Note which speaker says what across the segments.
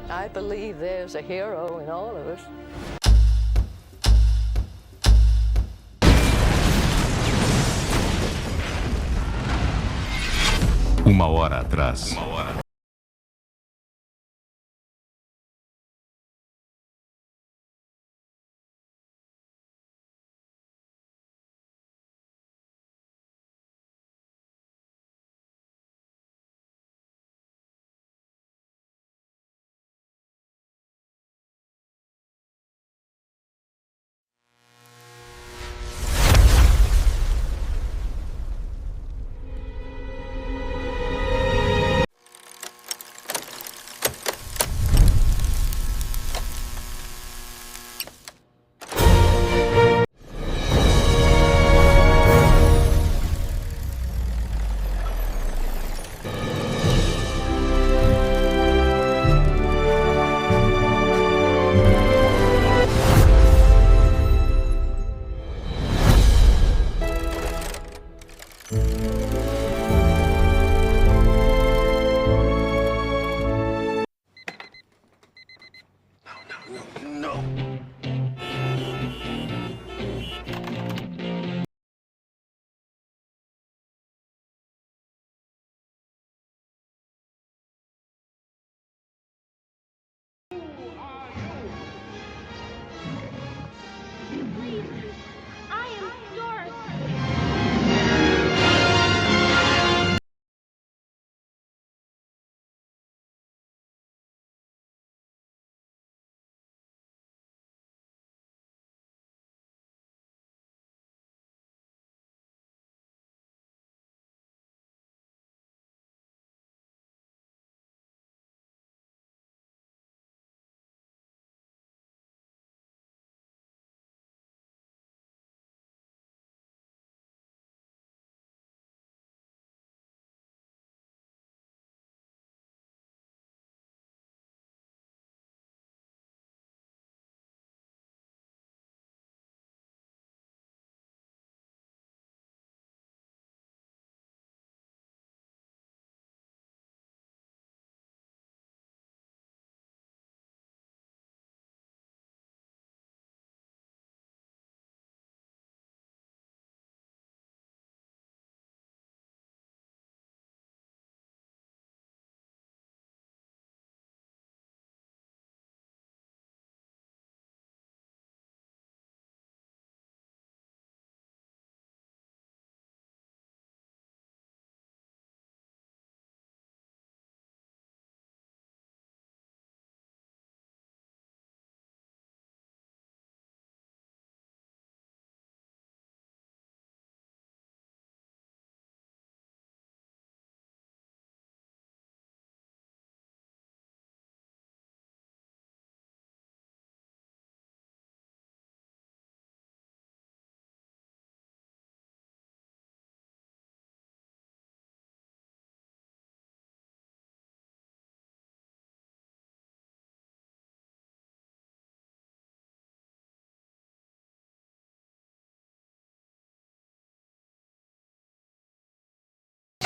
Speaker 1: I believe there's a hero in all of us.
Speaker 2: Uma hora atrás.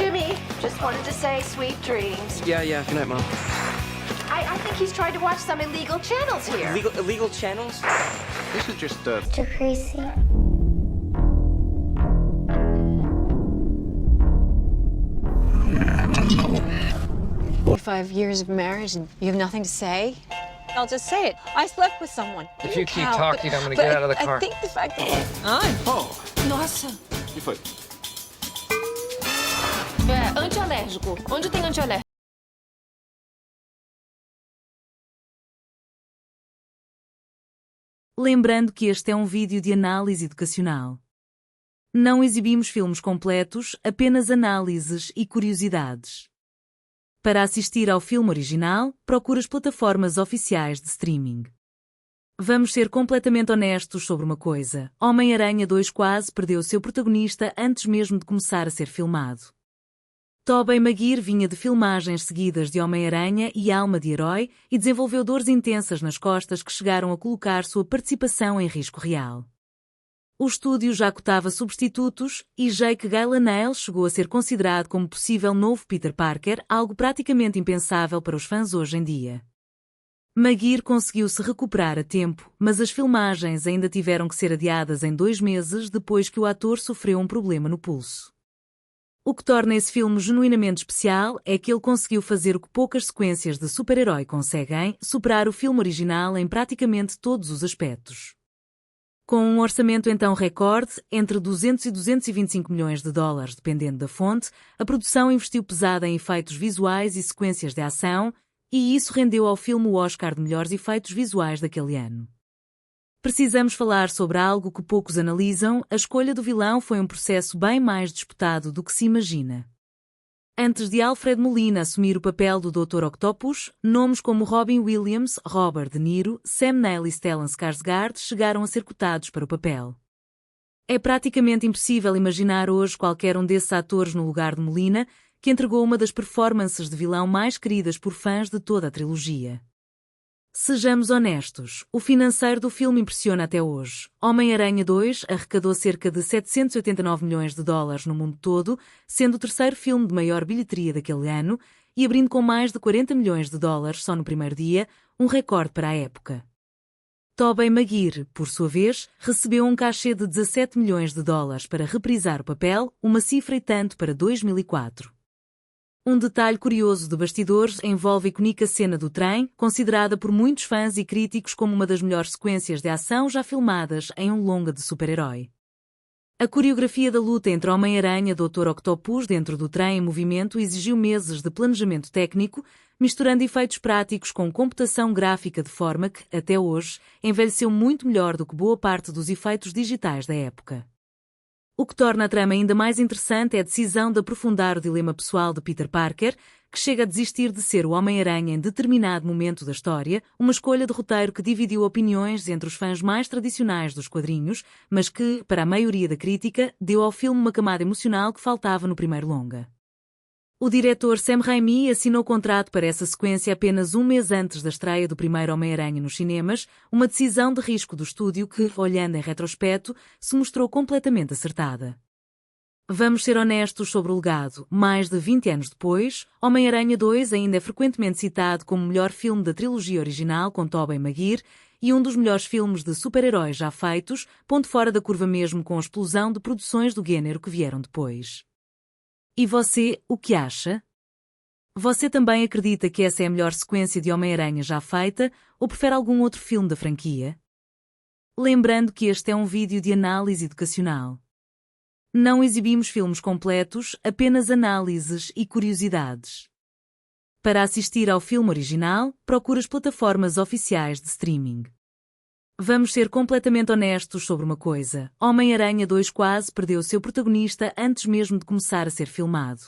Speaker 3: Jimmy, just wanted to say sweet dreams.
Speaker 4: Yeah. Good night, Mom.
Speaker 3: I think he's tried to watch some illegal channels here.
Speaker 4: Illegal channels?
Speaker 2: This is just
Speaker 5: You're crazy.
Speaker 6: Five years of marriage and you have nothing to say? I'll just say it. I slept with someone.
Speaker 4: If you keep
Speaker 6: Count,
Speaker 4: talking, I'm gonna
Speaker 6: but
Speaker 4: get out of the car.
Speaker 6: I think the fact that... Nossa.
Speaker 2: que foi?
Speaker 3: Antialérgico. Onde tem antialérgico?
Speaker 7: Lembrando que este é um vídeo de análise educacional. Não exibimos filmes completos, apenas análises e curiosidades. Para assistir ao filme original, procure as plataformas oficiais de streaming. Vamos ser completamente honestos sobre uma coisa: Homem-Aranha 2 quase perdeu seu protagonista antes mesmo de começar a ser filmado. Tobey Maguire vinha de filmagens seguidas de Homem-Aranha e Alma de Herói e desenvolveu dores intensas nas costas que chegaram a colocar sua participação em risco real. O estúdio já cotava substitutos e Jake Gyllenhaal chegou a ser considerado como possível novo Peter Parker, algo praticamente impensável para os fãs hoje em dia. Maguire conseguiu se recuperar a tempo, mas as filmagens ainda tiveram que ser adiadas em 2 meses depois que o ator sofreu um problema no pulso. O que torna esse filme genuinamente especial é que ele conseguiu fazer o que poucas sequências de super-herói conseguem, superar o filme original em praticamente todos os aspectos. Com um orçamento então recorde, entre 200 e 225 milhões de dólares dependendo da fonte, a produção investiu pesada em efeitos visuais e sequências de ação, e isso rendeu ao filme o Oscar de melhores efeitos visuais daquele ano. Precisamos falar sobre algo que poucos analisam: a escolha do vilão foi um processo bem mais disputado do que se imagina. Antes de Alfred Molina assumir o papel do Dr. Octopus, nomes como Robin Williams, Robert De Niro, Sam Neill e Stellan Skarsgård chegaram a ser cotados para o papel. É praticamente impossível imaginar hoje qualquer um desses atores no lugar de Molina, que entregou uma das performances de vilão mais queridas por fãs de toda a trilogia. Sejamos honestos, o financeiro do filme impressiona até hoje. Homem-Aranha 2 arrecadou cerca de 789 milhões de dólares no mundo todo, sendo o terceiro filme de maior bilheteria daquele ano e abrindo com mais de 40 milhões de dólares só no primeiro dia, um recorde para a época. Tobey Maguire, por sua vez, recebeu um cachê de 17 milhões de dólares para reprisar o papel, uma cifra e tanto para 2004. Um detalhe curioso de bastidores envolve a icônica cena do trem, considerada por muitos fãs e críticos como uma das melhores sequências de ação já filmadas em um longa de super-herói. A coreografia da luta entre Homem-Aranha e Dr. Octopus dentro do trem em movimento exigiu meses de planejamento técnico, misturando efeitos práticos com computação gráfica de forma que, até hoje, envelheceu muito melhor do que boa parte dos efeitos digitais da época. O que torna a trama ainda mais interessante é a decisão de aprofundar o dilema pessoal de Peter Parker, que chega a desistir de ser o Homem-Aranha em determinado momento da história, uma escolha de roteiro que dividiu opiniões entre os fãs mais tradicionais dos quadrinhos, mas que, para a maioria da crítica, deu ao filme uma camada emocional que faltava no primeiro longa. O diretor Sam Raimi assinou contrato para essa sequência apenas um mês antes da estreia do primeiro Homem-Aranha nos cinemas, uma decisão de risco do estúdio que, olhando em retrospecto, se mostrou completamente acertada. Vamos ser honestos sobre o legado. Mais de 20 anos depois, Homem-Aranha 2 ainda é frequentemente citado como o melhor filme da trilogia original com Tobey Maguire e um dos melhores filmes de super-heróis já feitos, ponto fora da curva mesmo com a explosão de produções do gênero que vieram depois. E você, o que acha? Você também acredita que essa é a melhor sequência de Homem-Aranha já feita ou prefere algum outro filme da franquia? Lembrando que este é um vídeo de análise educacional. Não exibimos filmes completos, apenas análises e curiosidades. Para assistir ao filme original, procure as plataformas oficiais de streaming. Vamos ser completamente honestos sobre uma coisa: Homem-Aranha 2 quase perdeu seu protagonista antes mesmo de começar a ser filmado.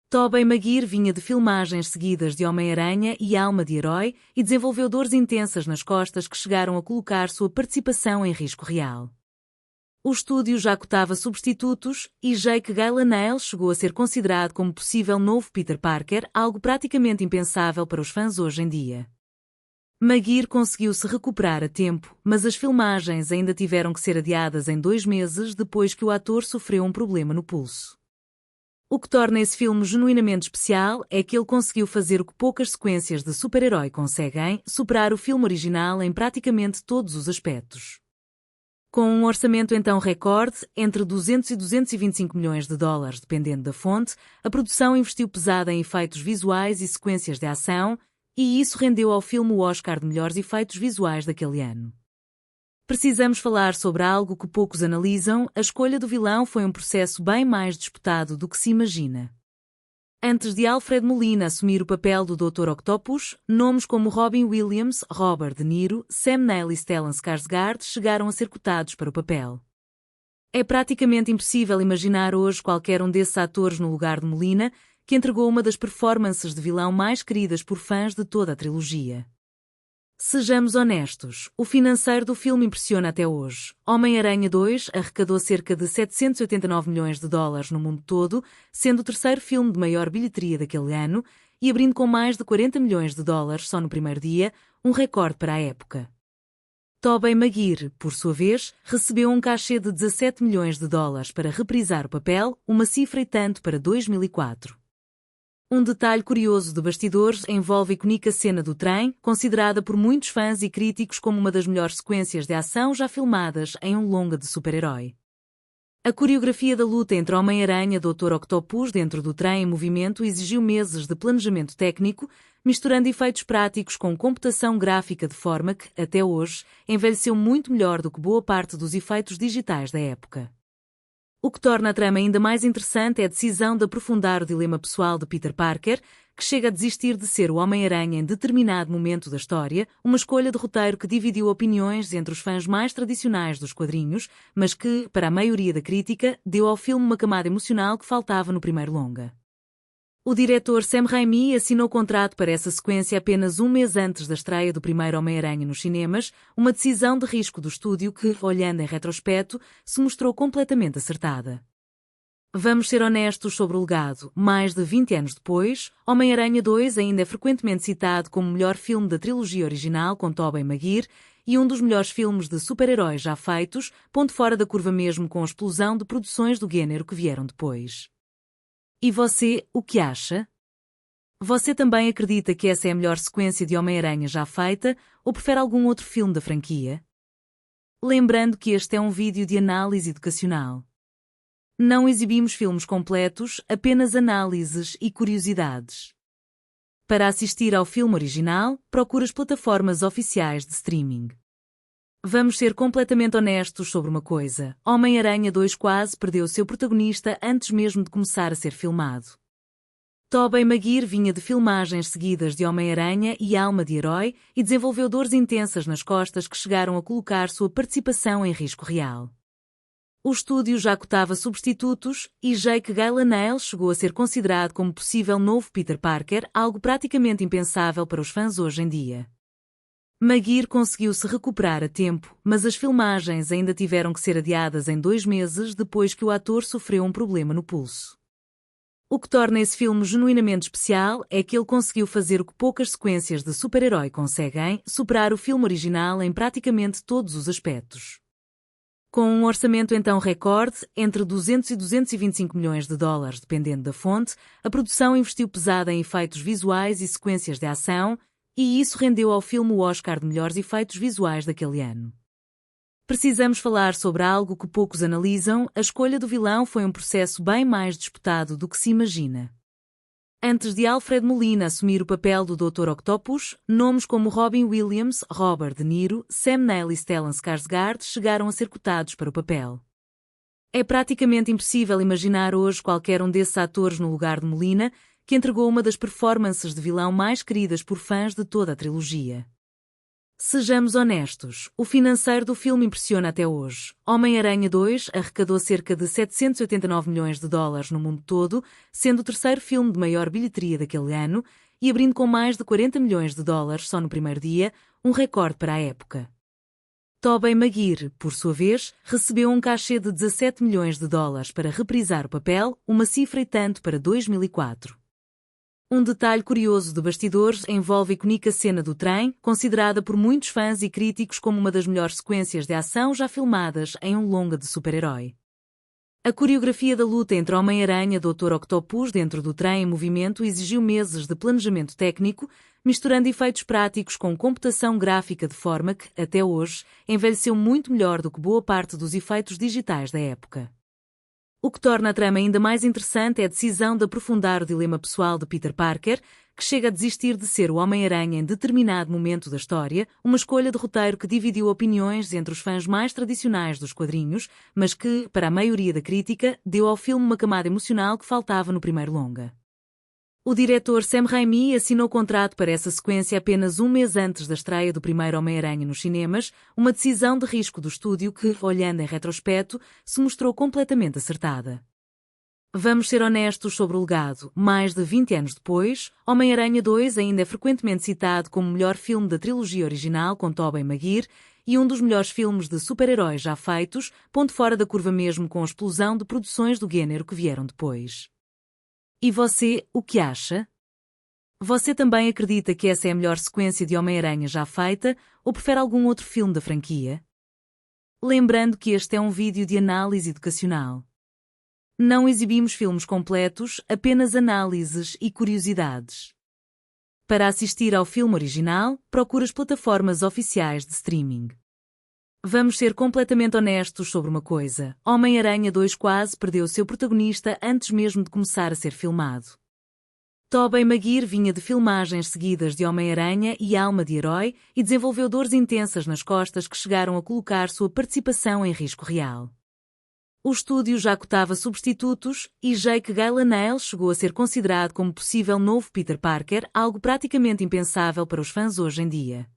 Speaker 7: Tobey Maguire vinha de filmagens seguidas de Homem-Aranha e Alma de Herói e desenvolveu dores intensas nas costas que chegaram a colocar sua participação em risco real. O estúdio já cotava substitutos e Jake Gyllenhaal chegou a ser considerado como possível novo Peter Parker, algo praticamente impensável para os fãs hoje em dia. Maguire conseguiu se recuperar a tempo, mas as filmagens ainda tiveram que ser adiadas em 2 meses depois que o ator sofreu um problema no pulso. O que torna esse filme genuinamente especial é que ele conseguiu fazer o que poucas sequências de super-herói conseguem, superar o filme original em praticamente todos os aspectos. Com um orçamento então recorde, entre 200 e 225 milhões de dólares dependendo da fonte, a produção investiu pesada em efeitos visuais e sequências de ação, e isso rendeu ao filme o Oscar de melhores efeitos visuais daquele ano. Precisamos falar sobre algo que poucos analisam: a escolha do vilão foi um processo bem mais disputado do que se imagina. Antes de Alfred Molina assumir o papel do Dr. Octopus, nomes como Robin Williams, Robert De Niro, Sam Neill e Stellan Skarsgård chegaram a ser cotados para o papel. É praticamente impossível imaginar hoje qualquer um desses atores no lugar de Molina, que entregou uma das performances de vilão mais queridas por fãs de toda a trilogia. Sejamos honestos, o financeiro do filme impressiona até hoje. Homem-Aranha 2 arrecadou cerca de 789 milhões de dólares no mundo todo, sendo o terceiro filme de maior bilheteria daquele ano e abrindo com mais de 40 milhões de dólares só no primeiro dia, um recorde para a época. Tobey Maguire, por sua vez, recebeu um cachê de 17 milhões de dólares para reprisar o papel, uma cifra e tanto para 2004. Um detalhe curioso de bastidores envolve a icónica cena do trem, considerada por muitos fãs e críticos como uma das melhores sequências de ação já filmadas em um longa de super-herói. A coreografia da luta entre Homem-Aranha e Dr. Octopus dentro do trem em movimento exigiu meses de planejamento técnico, misturando efeitos práticos com computação gráfica de forma que, até hoje, envelheceu muito melhor do que boa parte dos efeitos digitais da época. O que torna a trama ainda mais interessante é a decisão de aprofundar o dilema pessoal de Peter Parker, que chega a desistir de ser o Homem-Aranha em determinado momento da história, uma escolha de roteiro que dividiu opiniões entre os fãs mais tradicionais dos quadrinhos, mas que, para a maioria da crítica, deu ao filme uma camada emocional que faltava no primeiro longa. O diretor Sam Raimi assinou contrato para essa sequência apenas um mês antes da estreia do primeiro Homem-Aranha nos cinemas, uma decisão de risco do estúdio que, olhando em retrospecto, se mostrou completamente acertada. Vamos ser honestos sobre o legado. Mais de 20 anos depois, Homem-Aranha 2 ainda é frequentemente citado como o melhor filme da trilogia original com Tobey Maguire e um dos melhores filmes de super-heróis já feitos, ponto fora da curva mesmo com a explosão de produções do gênero que vieram depois. E você, o que acha? Você também acredita que essa é a melhor sequência de Homem-Aranha já feita ou prefere algum outro filme da franquia? Lembrando que este é um vídeo de análise educacional. Não exibimos filmes completos, apenas análises e curiosidades. Para assistir ao filme original, procure as plataformas oficiais de streaming. Vamos ser completamente honestos sobre uma coisa. Homem-Aranha 2 quase perdeu seu protagonista antes mesmo de começar a ser filmado. Tobey Maguire vinha de filmagens seguidas de Homem-Aranha e Alma de Herói e desenvolveu dores intensas nas costas que chegaram a colocar sua participação em risco real. O estúdio já cotava substitutos e Jake Gyllenhaal chegou a ser considerado como possível novo Peter Parker, algo praticamente impensável para os fãs hoje em dia. Maguire conseguiu se recuperar a tempo, mas as filmagens ainda tiveram que ser adiadas em 2 meses depois que o ator sofreu um problema no pulso. O que torna esse filme genuinamente especial é que ele conseguiu fazer o que poucas sequências de super-herói conseguem, superar o filme original em praticamente todos os aspectos. Com um orçamento então recorde, entre 200 e 225 milhões de dólares dependendo da fonte, a produção investiu pesada em efeitos visuais e sequências de ação, e isso rendeu ao filme o Oscar de melhores efeitos visuais daquele ano. Precisamos falar sobre algo que poucos analisam: a escolha do vilão foi um processo bem mais disputado do que se imagina. Antes de Alfred Molina assumir o papel do Dr. Octopus, nomes como Robin Williams, Robert De Niro, Sam Neill e Stellan Skarsgård chegaram a ser cotados para o papel. É praticamente impossível imaginar hoje qualquer um desses atores no lugar de Molina, que entregou uma das performances de vilão mais queridas por fãs de toda a trilogia. Sejamos honestos, o financeiro do filme impressiona até hoje. Homem-Aranha 2 arrecadou cerca de 789 milhões de dólares no mundo todo, sendo o terceiro filme de maior bilheteria daquele ano e abrindo com mais de 40 milhões de dólares só no primeiro dia, um recorde para a época. Tobey Maguire, por sua vez, recebeu um cachê de 17 milhões de dólares para reprisar o papel, uma cifra e tanto para 2004. Um detalhe curioso de bastidores envolve a icónica cena do trem, considerada por muitos fãs e críticos como uma das melhores sequências de ação já filmadas em um longa de super-herói. A coreografia da luta entre Homem-Aranha e Dr. Octopus dentro do trem em movimento exigiu meses de planejamento técnico, misturando efeitos práticos com computação gráfica de forma que, até hoje, envelheceu muito melhor do que boa parte dos efeitos digitais da época. O que torna a trama ainda mais interessante é a decisão de aprofundar o dilema pessoal de Peter Parker, que chega a desistir de ser o Homem-Aranha em determinado momento da história, uma escolha de roteiro que dividiu opiniões entre os fãs mais tradicionais dos quadrinhos, mas que, para a maioria da crítica, deu ao filme uma camada emocional que faltava no primeiro longa. O diretor Sam Raimi assinou contrato para essa sequência apenas um mês antes da estreia do primeiro Homem-Aranha nos cinemas, uma decisão de risco do estúdio que, olhando em retrospecto, se mostrou completamente acertada. Vamos ser honestos sobre o legado. Mais de 20 anos depois, Homem-Aranha 2 ainda é frequentemente citado como o melhor filme da trilogia original com Tobey Maguire e um dos melhores filmes de super-heróis já feitos, ponto fora da curva mesmo com a explosão de produções do gênero que vieram depois. E você, o que acha? Você também acredita que essa é a melhor sequência de Homem-Aranha já feita ou prefere algum outro filme da franquia? Lembrando que este é um vídeo de análise educacional. Não exibimos filmes completos, apenas análises e curiosidades. Para assistir ao filme original, procure as plataformas oficiais de streaming. Vamos ser completamente honestos sobre uma coisa: Homem-Aranha 2 quase perdeu seu protagonista antes mesmo de começar a ser filmado. Tobey Maguire vinha de filmagens seguidas de Homem-Aranha e Alma de Herói e desenvolveu dores intensas nas costas que chegaram a colocar sua participação em risco real. O estúdio já cotava substitutos e Jake Gyllenhaal chegou a ser considerado como possível novo Peter Parker, algo praticamente impensável para os fãs hoje em dia.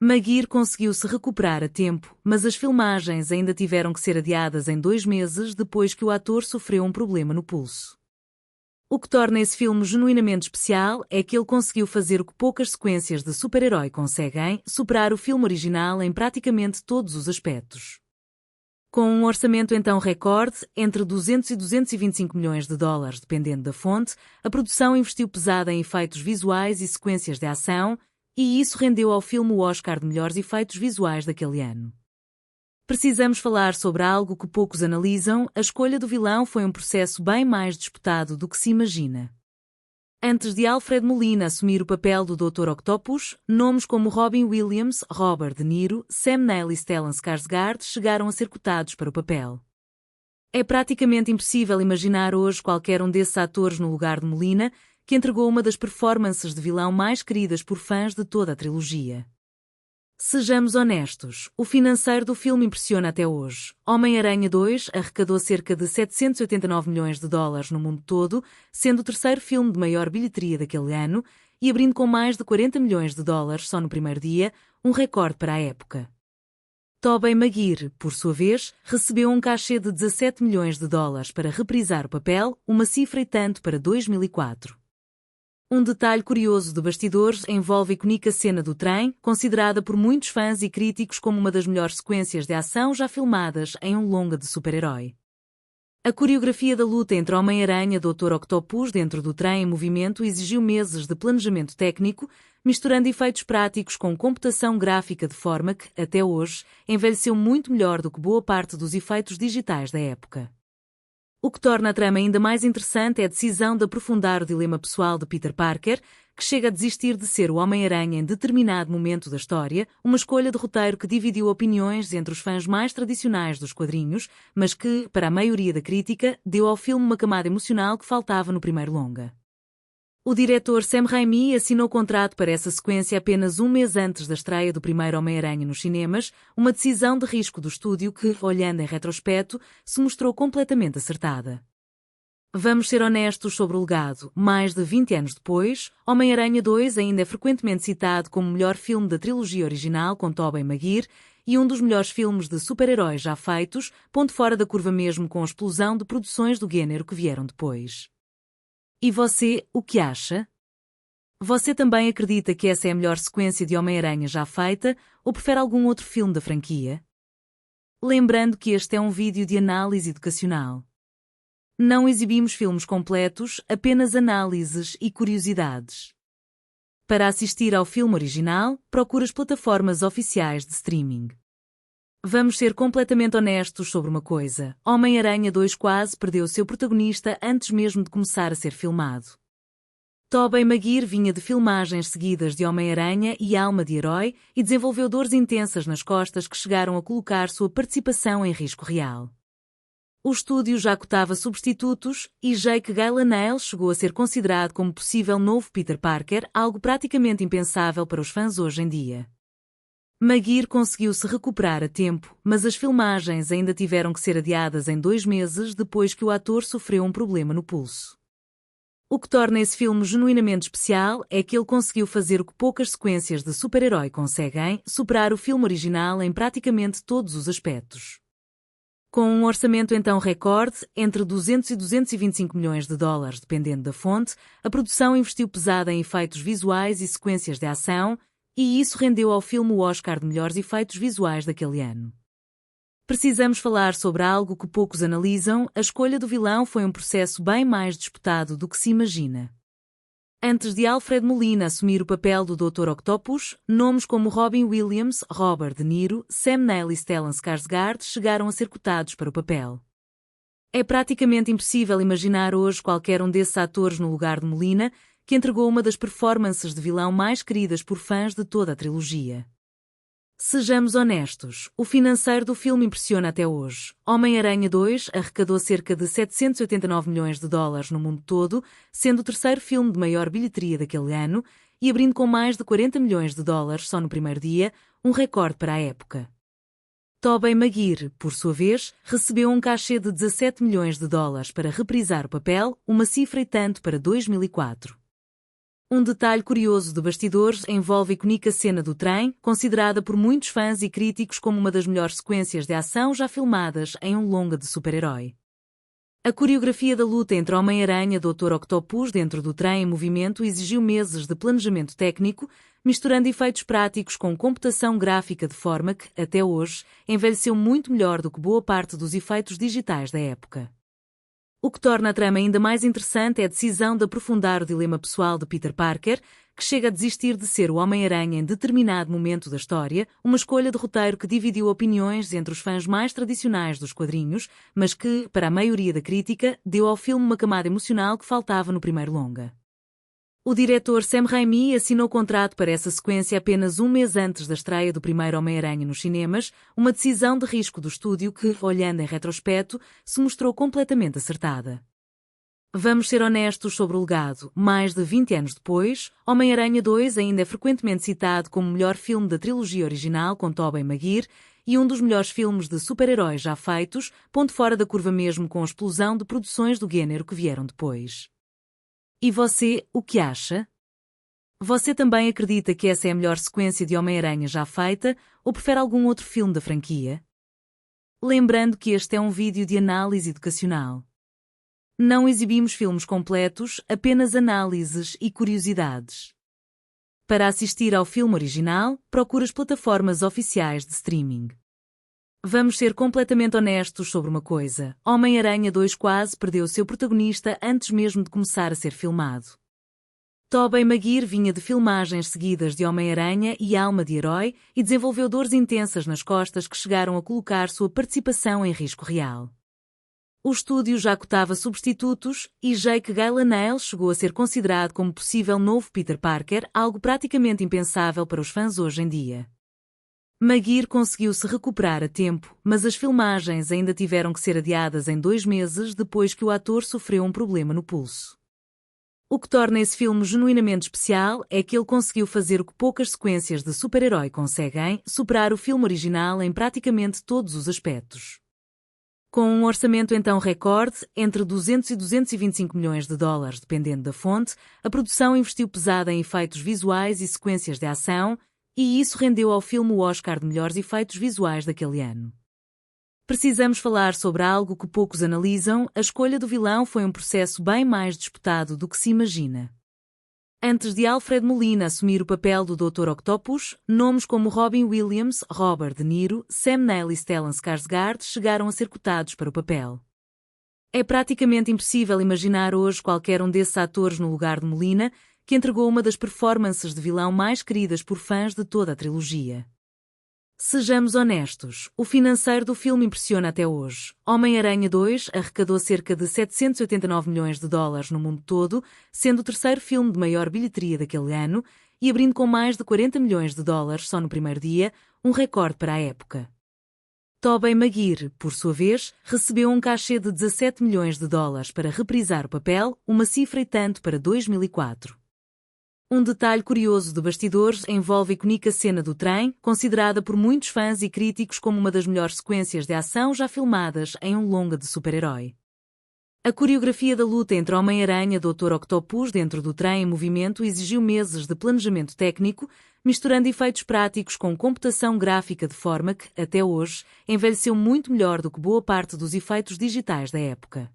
Speaker 7: Maguire conseguiu se recuperar a tempo, mas as filmagens ainda tiveram que ser adiadas em 2 meses depois que o ator sofreu um problema no pulso. O que torna esse filme genuinamente especial é que ele conseguiu fazer o que poucas sequências de super-herói conseguem: superar o filme original em praticamente todos os aspectos. Com um orçamento então recorde, entre 200 e 225 milhões de dólares dependendo da fonte, a produção investiu pesada em efeitos visuais e sequências de ação, e isso rendeu ao filme o Oscar de melhores efeitos visuais daquele ano. Precisamos falar sobre algo que poucos analisam: a escolha do vilão foi um processo bem mais disputado do que se imagina. Antes de Alfred Molina assumir o papel do Dr. Octopus, nomes como Robin Williams, Robert De Niro, Sam Neill e Stellan Skarsgård chegaram a ser cotados para o papel. É praticamente impossível imaginar hoje qualquer um desses atores no lugar de Molina, que entregou uma das performances de vilão mais queridas por fãs de toda a trilogia. Sejamos honestos, o financeiro do filme impressiona até hoje. Homem-Aranha 2 arrecadou cerca de 789 milhões de dólares no mundo todo, sendo o terceiro filme de maior bilheteria daquele ano e abrindo com mais de 40 milhões de dólares só no primeiro dia, um recorde para a época. Tobey Maguire, por sua vez, recebeu um cachê de 17 milhões de dólares para reprisar o papel, uma cifra e tanto para 2004. Um detalhe curioso de bastidores envolve a icônica cena do trem, considerada por muitos fãs e críticos como uma das melhores sequências de ação já filmadas em um longa de super-herói. A coreografia da luta entre Homem-Aranha e Dr. Octopus dentro do trem em movimento exigiu meses de planejamento técnico, misturando efeitos práticos com computação gráfica de forma que, até hoje, envelheceu muito melhor do que boa parte dos efeitos digitais da época. O que torna a trama ainda mais interessante é a decisão de aprofundar o dilema pessoal de Peter Parker, que chega a desistir de ser o Homem-Aranha em determinado momento da história, uma escolha de roteiro que dividiu opiniões entre os fãs mais tradicionais dos quadrinhos, mas que, para a maioria da crítica, deu ao filme uma camada emocional que faltava no primeiro longa. O diretor Sam Raimi assinou contrato para essa sequência apenas um mês antes da estreia do primeiro Homem-Aranha nos cinemas, uma decisão de risco do estúdio que, olhando em retrospecto, se mostrou completamente acertada. Vamos ser honestos sobre o legado. Mais de 20 anos depois, Homem-Aranha 2 ainda é frequentemente citado como o melhor filme da trilogia original com Tobey Maguire e um dos melhores filmes de super-heróis já feitos, ponto fora da curva mesmo com a explosão de produções do gênero que vieram depois. E você, o que acha? Você também acredita que essa é a melhor sequência de Homem-Aranha já feita, ou prefere algum outro filme da franquia? Lembrando que este é um vídeo de análise educacional. Não exibimos filmes completos, apenas análises e curiosidades. Para assistir ao filme original, procure as plataformas oficiais de streaming. Vamos ser completamente honestos sobre uma coisa: Homem-Aranha 2 quase perdeu seu protagonista antes mesmo de começar a ser filmado. Tobey Maguire vinha de filmagens seguidas de Homem-Aranha e Alma de Herói e desenvolveu dores intensas nas costas que chegaram a colocar sua participação em risco real. O estúdio já cotava substitutos e Jake Gyllenhaal chegou a ser considerado como possível novo Peter Parker, algo praticamente impensável para os fãs hoje em dia. Maguire conseguiu se recuperar a tempo, mas as filmagens ainda tiveram que ser adiadas em 2 meses depois que o ator sofreu um problema no pulso. O que torna esse filme genuinamente especial é que ele conseguiu fazer o que poucas sequências de super-herói conseguem: superar o filme original em praticamente todos os aspectos. Com um orçamento então recorde, entre 200 e 225 milhões de dólares dependendo da fonte, a produção investiu pesada em efeitos visuais e sequências de ação, e isso rendeu ao filme o Oscar de melhores efeitos visuais daquele ano. Precisamos falar sobre algo que poucos analisam: a escolha do vilão foi um processo bem mais disputado do que se imagina. Antes de Alfred Molina assumir o papel do Dr. Octopus, nomes como Robin Williams, Robert De Niro, Sam Neill e Stellan Skarsgård chegaram a ser cotados para o papel. É praticamente impossível imaginar hoje qualquer um desses atores no lugar de Molina, que entregou uma das performances de vilão mais queridas por fãs de toda a trilogia. Sejamos honestos, o financeiro do filme impressiona até hoje. Homem-Aranha 2 arrecadou cerca de 789 milhões de dólares no mundo todo, sendo o terceiro filme de maior bilheteria daquele ano e abrindo com mais de 40 milhões de dólares só no primeiro dia, um recorde para a época. Tobey Maguire, por sua vez, recebeu um cachê de 17 milhões de dólares para reprisar o papel, uma cifra e tanto para 2004. Um detalhe curioso de bastidores envolve a icónica cena do trem, considerada por muitos fãs e críticos como uma das melhores sequências de ação já filmadas em um longa de super-herói. A coreografia da luta entre Homem-Aranha e Dr. Octopus dentro do trem em movimento exigiu meses de planejamento técnico, misturando efeitos práticos com computação gráfica de forma que, até hoje, envelheceu muito melhor do que boa parte dos efeitos digitais da época. O que torna a trama ainda mais interessante é a decisão de aprofundar o dilema pessoal de Peter Parker, que chega a desistir de ser o Homem-Aranha em determinado momento da história, uma escolha de roteiro que dividiu opiniões entre os fãs mais tradicionais dos quadrinhos, mas que, para a maioria da crítica, deu ao filme uma camada emocional que faltava no primeiro longa. O diretor Sam Raimi assinou contrato para essa sequência apenas um mês antes da estreia do primeiro Homem-Aranha nos cinemas, uma decisão de risco do estúdio que, olhando em retrospecto, se mostrou completamente acertada. Vamos ser honestos sobre o legado. Mais de 20 anos depois, Homem-Aranha 2 ainda é frequentemente citado como o melhor filme da trilogia original com Tobey Maguire e um dos melhores filmes de super-heróis já feitos, ponto fora da curva mesmo com a explosão de produções do gênero que vieram depois. E você, o que acha? Você também acredita que essa é a melhor sequência de Homem-Aranha já feita ou prefere algum outro filme da franquia? Lembrando que este é um vídeo de análise educacional. Não exibimos filmes completos, apenas análises e curiosidades. Para assistir ao filme original, procure as plataformas oficiais de streaming. Vamos ser completamente honestos sobre uma coisa. Homem-Aranha 2 quase perdeu seu protagonista antes mesmo de começar a ser filmado. Tobey Maguire vinha de filmagens seguidas de Homem-Aranha e Alma de Herói e desenvolveu dores intensas nas costas que chegaram a colocar sua participação em risco real. O estúdio já cotava substitutos e Jake Gyllenhaal chegou a ser considerado como possível novo Peter Parker, algo praticamente impensável para os fãs hoje em dia. Maguire conseguiu se recuperar a tempo, mas as filmagens ainda tiveram que ser adiadas em 2 meses depois que o ator sofreu um problema no pulso. O que torna esse filme genuinamente especial é que ele conseguiu fazer o que poucas sequências de super-herói conseguem, superar o filme original em praticamente todos os aspectos. Com um orçamento então recorde, entre 200 e 225 milhões de dólares dependendo da fonte, a produção investiu pesada em efeitos visuais e sequências de ação, e isso rendeu ao filme o Oscar de melhores efeitos visuais daquele ano. Precisamos falar sobre algo que poucos analisam: a escolha do vilão foi um processo bem mais disputado do que se imagina. Antes de Alfred Molina assumir o papel do Dr. Octopus, nomes como Robin Williams, Robert De Niro, Sam Neill e Stellan Skarsgård chegaram a ser cotados para o papel. É praticamente impossível imaginar hoje qualquer um desses atores no lugar de Molina, que entregou uma das performances de vilão mais queridas por fãs de toda a trilogia. Sejamos honestos, o financeiro do filme impressiona até hoje. Homem-Aranha 2 arrecadou cerca de 789 milhões de dólares no mundo todo, sendo o terceiro filme de maior bilheteria daquele ano e abrindo com mais de 40 milhões de dólares só no primeiro dia, um recorde para a época. Tobey Maguire, por sua vez, recebeu um cachê de 17 milhões de dólares para reprisar o papel, uma cifra e tanto para 2004. Um detalhe curioso de bastidores envolve a icónica cena do trem, considerada por muitos fãs e críticos como uma das melhores sequências de ação já filmadas em um longa de super-herói. A coreografia da luta entre Homem-Aranha e Dr. Octopus dentro do trem em movimento exigiu meses de planejamento técnico, misturando efeitos práticos com computação gráfica de forma que, até hoje, envelheceu muito melhor do que boa parte dos efeitos digitais da época.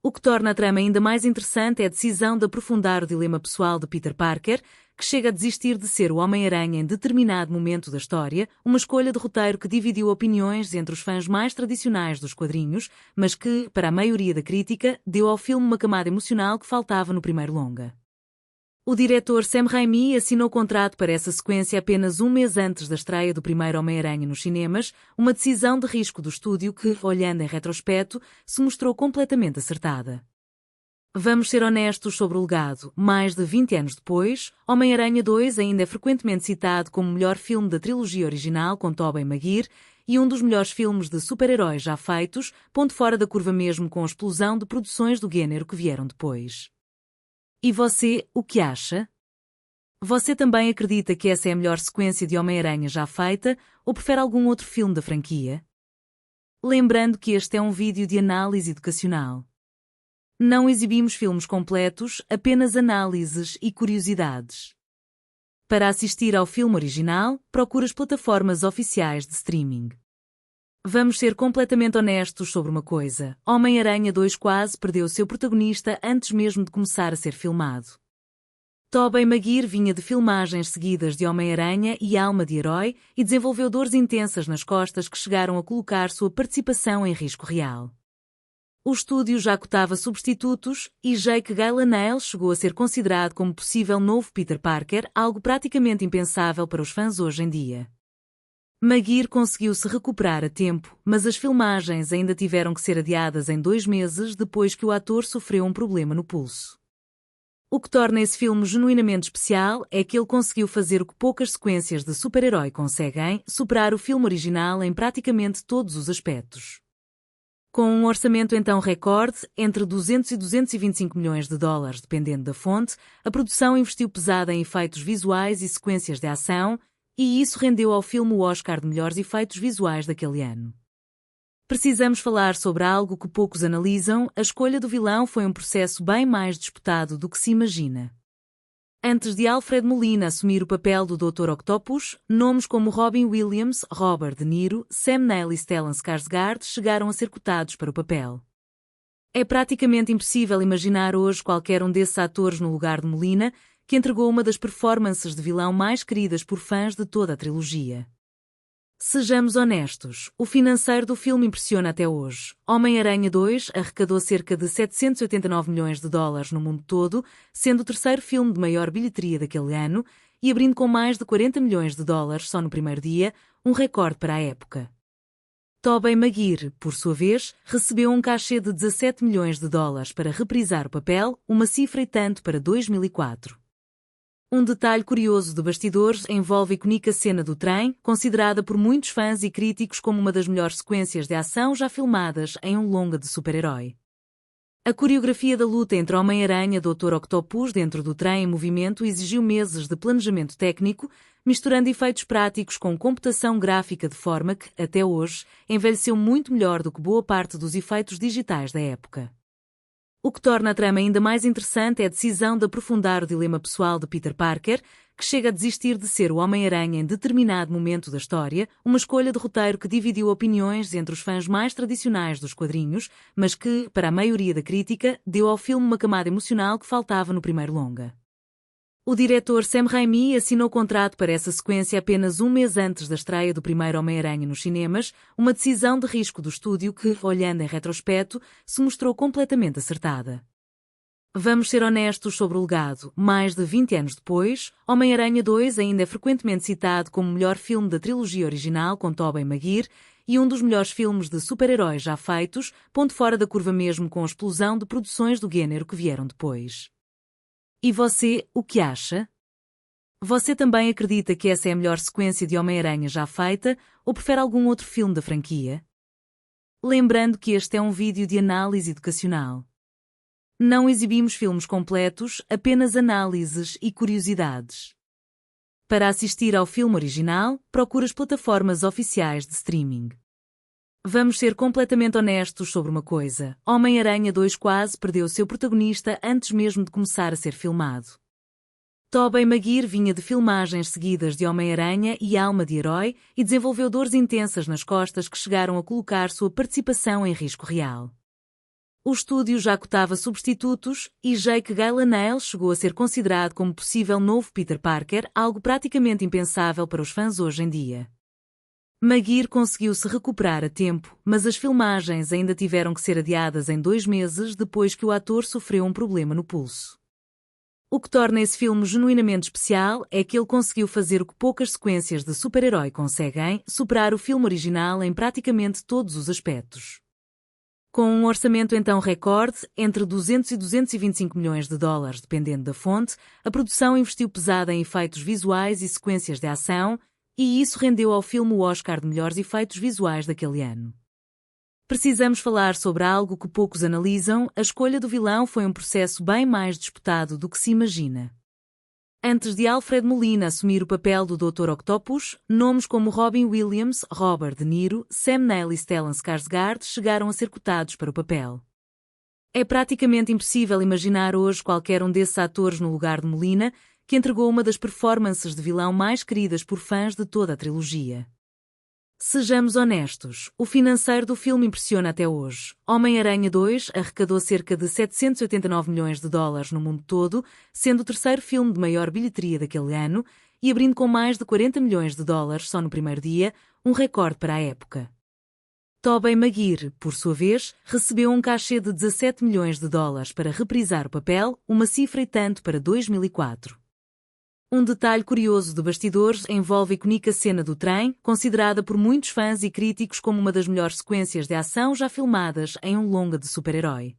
Speaker 7: O que torna a trama ainda mais interessante é a decisão de aprofundar o dilema pessoal de Peter Parker, que chega a desistir de ser o Homem-Aranha em determinado momento da história, uma escolha de roteiro que dividiu opiniões entre os fãs mais tradicionais dos quadrinhos, mas que, para a maioria da crítica, deu ao filme uma camada emocional que faltava no primeiro longa. O diretor Sam Raimi assinou contrato para essa sequência apenas um mês antes da estreia do primeiro Homem-Aranha nos cinemas, uma decisão de risco do estúdio que, olhando em retrospecto, se mostrou completamente acertada. Vamos ser honestos sobre o legado. Mais de 20 anos depois, Homem-Aranha 2 ainda é frequentemente citado como o melhor filme da trilogia original com Tobey Maguire e um dos melhores filmes de super-heróis já feitos, ponto fora da curva mesmo com a explosão de produções do gênero que vieram depois. E você, o que acha? Você também acredita que essa é a melhor sequência de Homem-Aranha já feita ou prefere algum outro filme da franquia? Lembrando que este é um vídeo de análise educacional. Não exibimos filmes completos, apenas análises e curiosidades. Para assistir ao filme original, procure as plataformas oficiais de streaming. Vamos ser completamente honestos sobre uma coisa. Homem-Aranha 2 quase perdeu seu protagonista antes mesmo de começar a ser filmado. Tobey Maguire vinha de filmagens seguidas de Homem-Aranha e Alma de Herói e desenvolveu dores intensas nas costas que chegaram a colocar sua participação em risco real. O estúdio já cotava substitutos e Jake Gyllenhaal chegou a ser considerado como possível novo Peter Parker, algo praticamente impensável para os fãs hoje em dia. Maguire conseguiu se recuperar a tempo, mas as filmagens ainda tiveram que ser adiadas em 2 meses depois que o ator sofreu um problema no pulso. O que torna esse filme genuinamente especial é que ele conseguiu fazer o que poucas sequências de super-herói conseguem, superar o filme original em praticamente todos os aspectos. Com um orçamento então recorde, entre 200 e 225 milhões de dólares dependendo da fonte, a produção investiu pesada em efeitos visuais e sequências de ação, e isso rendeu ao filme o Oscar de melhores efeitos visuais daquele ano. Precisamos falar sobre algo que poucos analisam: a escolha do vilão foi um processo bem mais disputado do que se imagina. Antes de Alfred Molina assumir o papel do Dr. Octopus, nomes como Robin Williams, Robert De Niro, Sam Neill e Stellan Skarsgård chegaram a ser cotados para o papel. É praticamente impossível imaginar hoje qualquer um desses atores no lugar de Molina, que entregou uma das performances de vilão mais queridas por fãs de toda a trilogia. Sejamos honestos, o financeiro do filme impressiona até hoje. Homem-Aranha 2 arrecadou cerca de 789 milhões de dólares no mundo todo, sendo o terceiro filme de maior bilheteria daquele ano e abrindo com mais de 40 milhões de dólares só no primeiro dia, um recorde para a época. Tobey Maguire, por sua vez, recebeu um cachê de 17 milhões de dólares para reprisar o papel, uma cifra e tanto para 2004. Um detalhe curioso de bastidores envolve a icônica cena do trem, considerada por muitos fãs e críticos como uma das melhores sequências de ação já filmadas em um longa de super-herói. A coreografia da luta entre Homem-Aranha e Dr. Octopus dentro do trem em movimento exigiu meses de planejamento técnico, misturando efeitos práticos com computação gráfica de forma que, até hoje, envelheceu muito melhor do que boa parte dos efeitos digitais da época. O que torna a trama ainda mais interessante é a decisão de aprofundar o dilema pessoal de Peter Parker, que chega a desistir de ser o Homem-Aranha em determinado momento da história, uma escolha de roteiro que dividiu opiniões entre os fãs mais tradicionais dos quadrinhos, mas que, para a maioria da crítica, deu ao filme uma camada emocional que faltava no primeiro longa. O diretor Sam Raimi assinou contrato para essa sequência apenas um mês antes da estreia do primeiro Homem-Aranha nos cinemas, uma decisão de risco do estúdio que, olhando em retrospecto, se mostrou completamente acertada. Vamos ser honestos sobre o legado. Mais de 20 anos depois, Homem-Aranha 2 ainda é frequentemente citado como o melhor filme da trilogia original com Tobey Maguire e um dos melhores filmes de super-heróis já feitos, ponto fora da curva mesmo com a explosão de produções do gênero que vieram depois. E você, o que acha? Você também acredita que essa é a melhor sequência de Homem-Aranha já feita ou prefere algum outro filme da franquia? Lembrando que este é um vídeo de análise educacional. Não exibimos filmes completos, apenas análises e curiosidades. Para assistir ao filme original, procure as plataformas oficiais de streaming. Vamos ser completamente honestos sobre uma coisa. Homem-Aranha 2 quase perdeu seu protagonista antes mesmo de começar a ser filmado. Tobey Maguire vinha de filmagens seguidas de Homem-Aranha e Alma de Herói e desenvolveu dores intensas nas costas que chegaram a colocar sua participação em risco real. O estúdio já cotava substitutos e Jake Gyllenhaal chegou a ser considerado como possível novo Peter Parker, algo praticamente impensável para os fãs hoje em dia. Maguire conseguiu se recuperar a tempo, mas as filmagens ainda tiveram que ser adiadas em 2 meses depois que o ator sofreu um problema no pulso. O que torna esse filme genuinamente especial é que ele conseguiu fazer o que poucas sequências de super-herói conseguem, superar o filme original em praticamente todos os aspectos. Com um orçamento então recorde, entre 200 e 225 milhões de dólares, dependendo da fonte, a produção investiu pesada em efeitos visuais e sequências de ação, e isso rendeu ao filme o Oscar de melhores efeitos visuais daquele ano. Precisamos falar sobre algo que poucos analisam: a escolha do vilão foi um processo bem mais disputado do que se imagina. Antes de Alfred Molina assumir o papel do Dr. Octopus, nomes como Robin Williams, Robert De Niro, Sam Neill e Stellan Skarsgård chegaram a ser cotados para o papel. É praticamente impossível imaginar hoje qualquer um desses atores no lugar de Molina, que entregou uma das performances de vilão mais queridas por fãs de toda a trilogia. Sejamos honestos, o financeiro do filme impressiona até hoje. Homem-Aranha 2 arrecadou cerca de 789 milhões de dólares no mundo todo, sendo o terceiro filme de maior bilheteria daquele ano, e abrindo com mais de 40 milhões de dólares só no primeiro dia, um recorde para a época. Tobey Maguire, por sua vez, recebeu um cachê de 17 milhões de dólares para reprisar o papel, uma cifra e tanto para 2004. Um detalhe curioso de bastidores envolve a icónica cena do trem, considerada por muitos fãs e críticos como uma das melhores sequências de ação já filmadas em um longa de super-herói.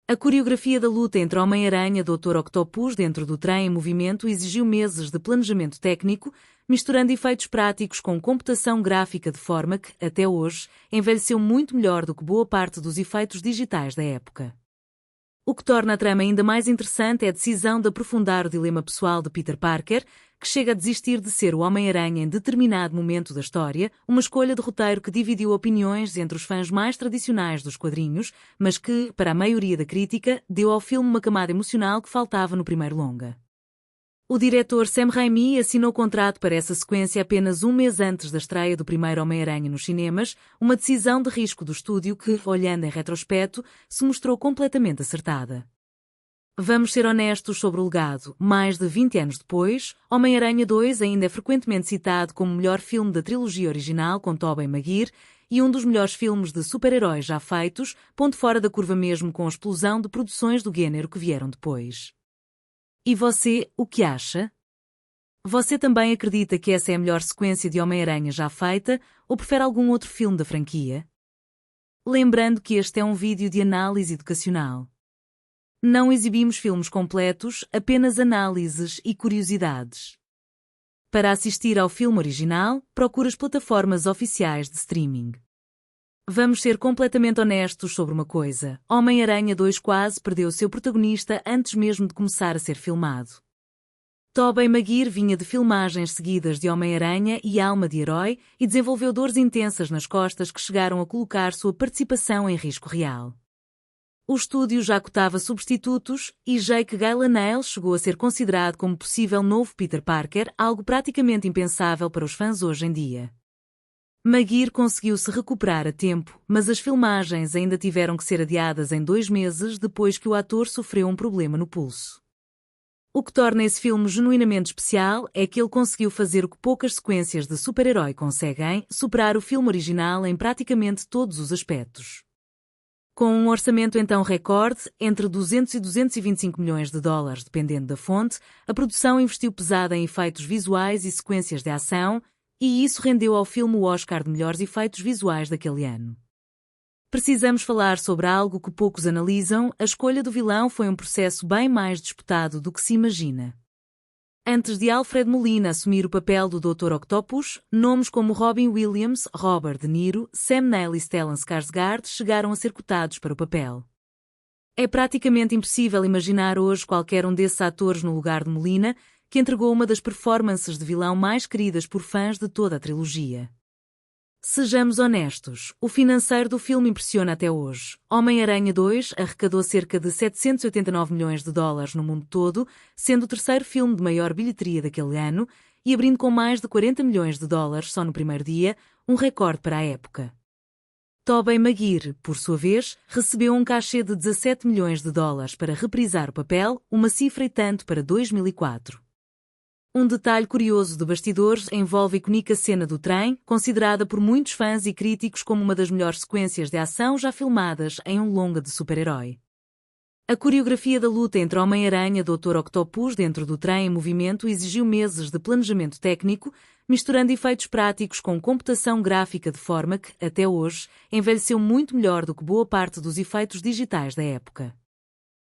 Speaker 7: A coreografia da luta entre Homem-Aranha e Dr. Octopus dentro do trem em movimento exigiu meses de planejamento técnico, misturando efeitos práticos com computação gráfica de forma que, até hoje, envelheceu muito melhor do que boa parte dos efeitos digitais da época. O que torna a trama ainda mais interessante é a decisão de aprofundar o dilema pessoal de Peter Parker, que chega a desistir de ser o Homem-Aranha em determinado momento da história, uma escolha de roteiro que dividiu opiniões entre os fãs mais tradicionais dos quadrinhos, mas que, para a maioria da crítica, deu ao filme uma camada emocional que faltava no primeiro longa. O diretor Sam Raimi assinou contrato para essa sequência apenas um mês antes da estreia do primeiro Homem-Aranha nos cinemas, uma decisão de risco do estúdio que, olhando em retrospecto, se mostrou completamente acertada. Vamos ser honestos sobre o legado. Mais de 20 anos depois, Homem-Aranha 2 ainda é frequentemente citado como o melhor filme da trilogia original com Tobey Maguire e um dos melhores filmes de super-heróis já feitos, ponto fora da curva mesmo com a explosão de produções do gênero que vieram depois. E você, o que acha? Você também acredita que essa é a melhor sequência de Homem-Aranha já feita, ou prefere algum outro filme da franquia? Lembrando que este é um vídeo de análise educacional. Não exibimos filmes completos, apenas análises e curiosidades. Para assistir ao filme original, procure as plataformas oficiais de streaming. Vamos ser completamente honestos sobre uma coisa: Homem-Aranha 2 quase perdeu seu protagonista antes mesmo de começar a ser filmado. Tobey Maguire vinha de filmagens seguidas de Homem-Aranha e Alma de Herói e desenvolveu dores intensas nas costas que chegaram a colocar sua participação em risco real. O estúdio já cotava substitutos e Jake Gyllenhaal chegou a ser considerado como possível novo Peter Parker, algo praticamente impensável para os fãs hoje em dia. Maguire conseguiu se recuperar a tempo, mas as filmagens ainda tiveram que ser adiadas em 2 meses depois que o ator sofreu um problema no pulso. O que torna esse filme genuinamente especial é que ele conseguiu fazer o que poucas sequências de super-herói conseguem, superar o filme original em praticamente todos os aspectos. Com um orçamento então recorde, entre 200 e 225 milhões de dólares, dependendo da fonte, a produção investiu pesada em efeitos visuais e sequências de ação, e isso rendeu ao filme o Oscar de melhores efeitos visuais daquele ano. Precisamos falar sobre algo que poucos analisam: a escolha do vilão foi um processo bem mais disputado do que se imagina. Antes de Alfred Molina assumir o papel do Dr. Octopus, nomes como Robin Williams, Robert De Niro, Sam Neill e Stellan Skarsgård chegaram a ser cotados para o papel. É praticamente impossível imaginar hoje qualquer um desses atores no lugar de Molina, que entregou uma das performances de vilão mais queridas por fãs de toda a trilogia. Sejamos honestos, o financeiro do filme impressiona até hoje. Homem-Aranha 2 arrecadou cerca de 789 milhões de dólares no mundo todo, sendo o terceiro filme de maior bilheteria daquele ano, e abrindo com mais de 40 milhões de dólares só no primeiro dia, um recorde para a época. Tobey Maguire, por sua vez, recebeu um cachê de 17 milhões de dólares para reprisar o papel, uma cifra e tanto para 2004. Um detalhe curioso de bastidores envolve a icónica cena do trem, considerada por muitos fãs e críticos como uma das melhores sequências de ação já filmadas em um longa de super-herói. A coreografia da luta entre Homem-Aranha e Dr. Octopus dentro do trem em movimento exigiu meses de planejamento técnico, misturando efeitos práticos com computação gráfica de forma que, até hoje, envelheceu muito melhor do que boa parte dos efeitos digitais da época.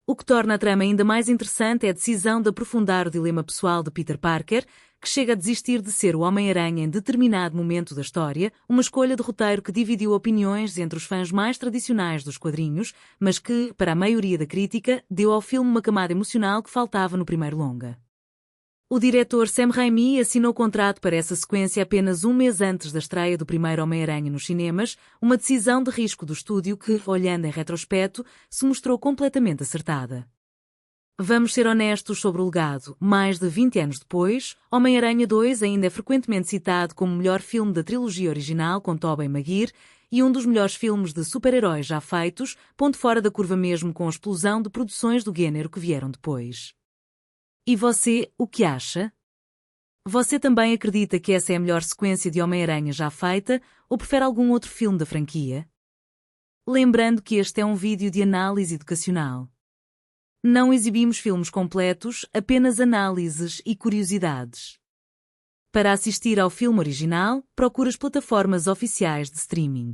Speaker 7: O que torna a trama ainda mais interessante é a decisão de aprofundar o dilema pessoal de Peter Parker, que chega a desistir de ser o Homem-Aranha em determinado momento da história, uma escolha de roteiro que dividiu opiniões entre os fãs mais tradicionais dos quadrinhos, mas que, para a maioria da crítica, deu ao filme uma camada emocional que faltava no primeiro longa. O diretor Sam Raimi assinou contrato para essa sequência apenas um mês antes da estreia do primeiro Homem-Aranha nos cinemas, uma decisão de risco do estúdio que, olhando em retrospecto, se mostrou completamente acertada. Vamos ser honestos sobre o legado. Mais de 20 anos depois, Homem-Aranha 2 ainda é frequentemente citado como o melhor filme da trilogia original com Tobey Maguire e um dos melhores filmes de super-heróis já feitos, ponto fora da curva mesmo com a explosão de produções do gênero que vieram depois. E você, o que acha? Você também acredita que essa é a melhor sequência de Homem-Aranha já feita ou prefere algum outro filme da franquia? Lembrando que este é um vídeo de análise educacional. Não exibimos filmes completos, apenas análises e curiosidades. Para assistir ao filme original, procure as plataformas oficiais de streaming.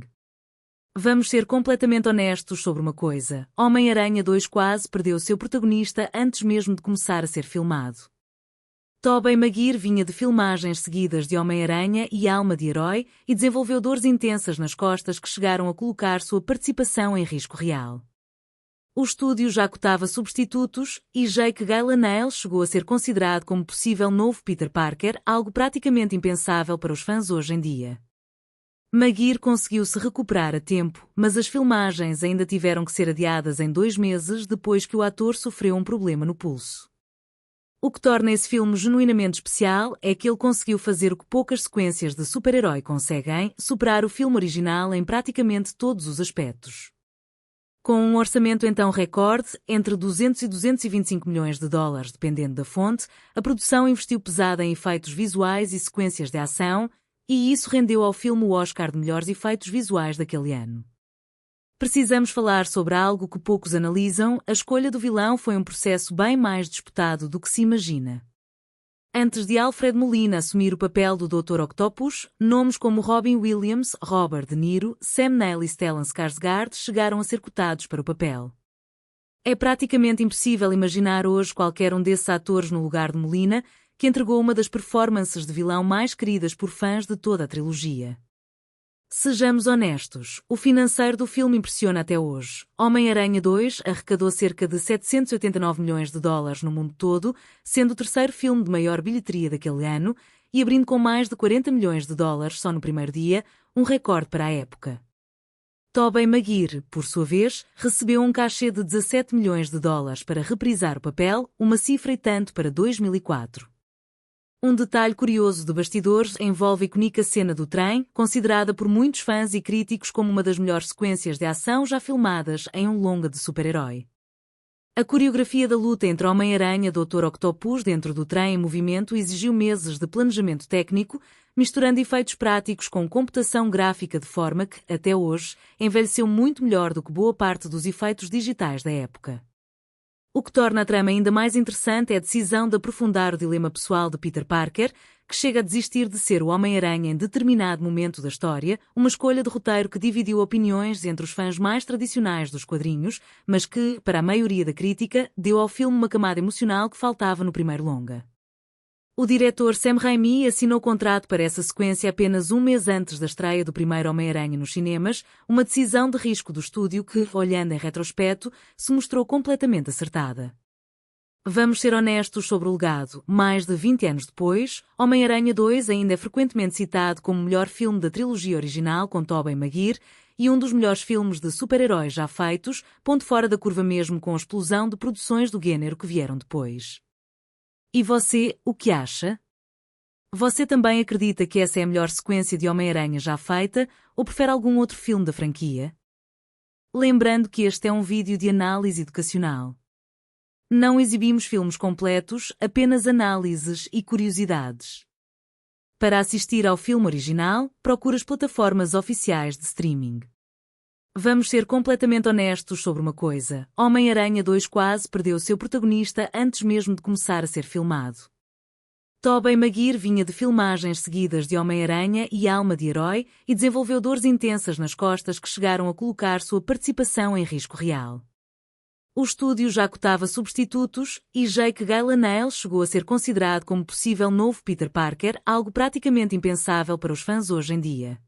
Speaker 7: Vamos ser completamente honestos sobre uma coisa. Homem-Aranha 2 quase perdeu seu protagonista antes mesmo de começar a ser filmado. Tobey Maguire vinha de filmagens seguidas de Homem-Aranha e Alma de Herói e desenvolveu dores intensas nas costas que chegaram a colocar sua participação em risco real. O estúdio já cotava substitutos e Jake Gyllenhaal chegou a ser considerado como possível novo Peter Parker, algo praticamente impensável para os fãs hoje em dia. Maguire conseguiu se recuperar a tempo, mas as filmagens ainda tiveram que ser adiadas em 2 meses depois que o ator sofreu um problema no pulso. O que torna esse filme genuinamente especial é que ele conseguiu fazer o que poucas sequências de super-herói conseguem, superar o filme original em praticamente todos os aspectos. Com um orçamento então recorde, entre 200 e 225 milhões de dólares dependendo da fonte, a produção investiu pesada em efeitos visuais e sequências de ação, e isso rendeu ao filme o Oscar de melhores efeitos visuais daquele ano. Precisamos falar sobre algo que poucos analisam: a escolha do vilão foi um processo bem mais disputado do que se imagina. Antes de Alfred Molina assumir o papel do Dr. Octopus, nomes como Robin Williams, Robert De Niro, Sam Neill e Stellan Skarsgård chegaram a ser cotados para o papel. É praticamente impossível imaginar hoje qualquer um desses atores no lugar de Molina, que entregou uma das performances de vilão mais queridas por fãs de toda a trilogia. Sejamos honestos, o financeiro do filme impressiona até hoje. Homem-Aranha 2 arrecadou cerca de 789 milhões de dólares no mundo todo, sendo o terceiro filme de maior bilheteria daquele ano e abrindo com mais de 40 milhões de dólares só no primeiro dia, um recorde para a época. Tobey Maguire, por sua vez, recebeu um cachê de 17 milhões de dólares para reprisar o papel, uma cifra e tanto para 2004. Um detalhe curioso de bastidores envolve a icônica cena do trem, considerada por muitos fãs e críticos como uma das melhores sequências de ação já filmadas em um longa de super-herói. A coreografia da luta entre Homem-Aranha e Dr. Octopus dentro do trem em movimento exigiu meses de planejamento técnico, misturando efeitos práticos com computação gráfica de forma que, até hoje, envelheceu muito melhor do que boa parte dos efeitos digitais da época. O que torna a trama ainda mais interessante é a decisão de aprofundar o dilema pessoal de Peter Parker, que chega a desistir de ser o Homem-Aranha em determinado momento da história, uma escolha de roteiro que dividiu opiniões entre os fãs mais tradicionais dos quadrinhos, mas que, para a maioria da crítica, deu ao filme uma camada emocional que faltava no primeiro longa. O diretor Sam Raimi assinou contrato para essa sequência apenas um mês antes da estreia do primeiro Homem-Aranha nos cinemas, uma decisão de risco do estúdio que, olhando em retrospecto, se mostrou completamente acertada. Vamos ser honestos sobre o legado. Mais de 20 anos depois, Homem-Aranha 2 ainda é frequentemente citado como o melhor filme da trilogia original com Tobey Maguire e um dos melhores filmes de super-heróis já feitos, ponto fora da curva mesmo com a explosão de produções do gênero que vieram depois. E você, o que acha? Você também acredita que essa é a melhor sequência de Homem-Aranha já feita ou prefere algum outro filme da franquia? Lembrando que este é um vídeo de análise educacional. Não exibimos filmes completos, apenas análises e curiosidades. Para assistir ao filme original, procure as plataformas oficiais de streaming. Vamos ser completamente honestos sobre uma coisa: Homem-Aranha 2 quase perdeu seu protagonista antes mesmo de começar a ser filmado. Tobey Maguire vinha de filmagens seguidas de Homem-Aranha e Alma de Herói e desenvolveu dores intensas nas costas que chegaram a colocar sua participação em risco real. O estúdio já cotava substitutos e Jake Gyllenhaal chegou a ser considerado como possível novo Peter Parker, algo praticamente impensável para os fãs hoje em dia.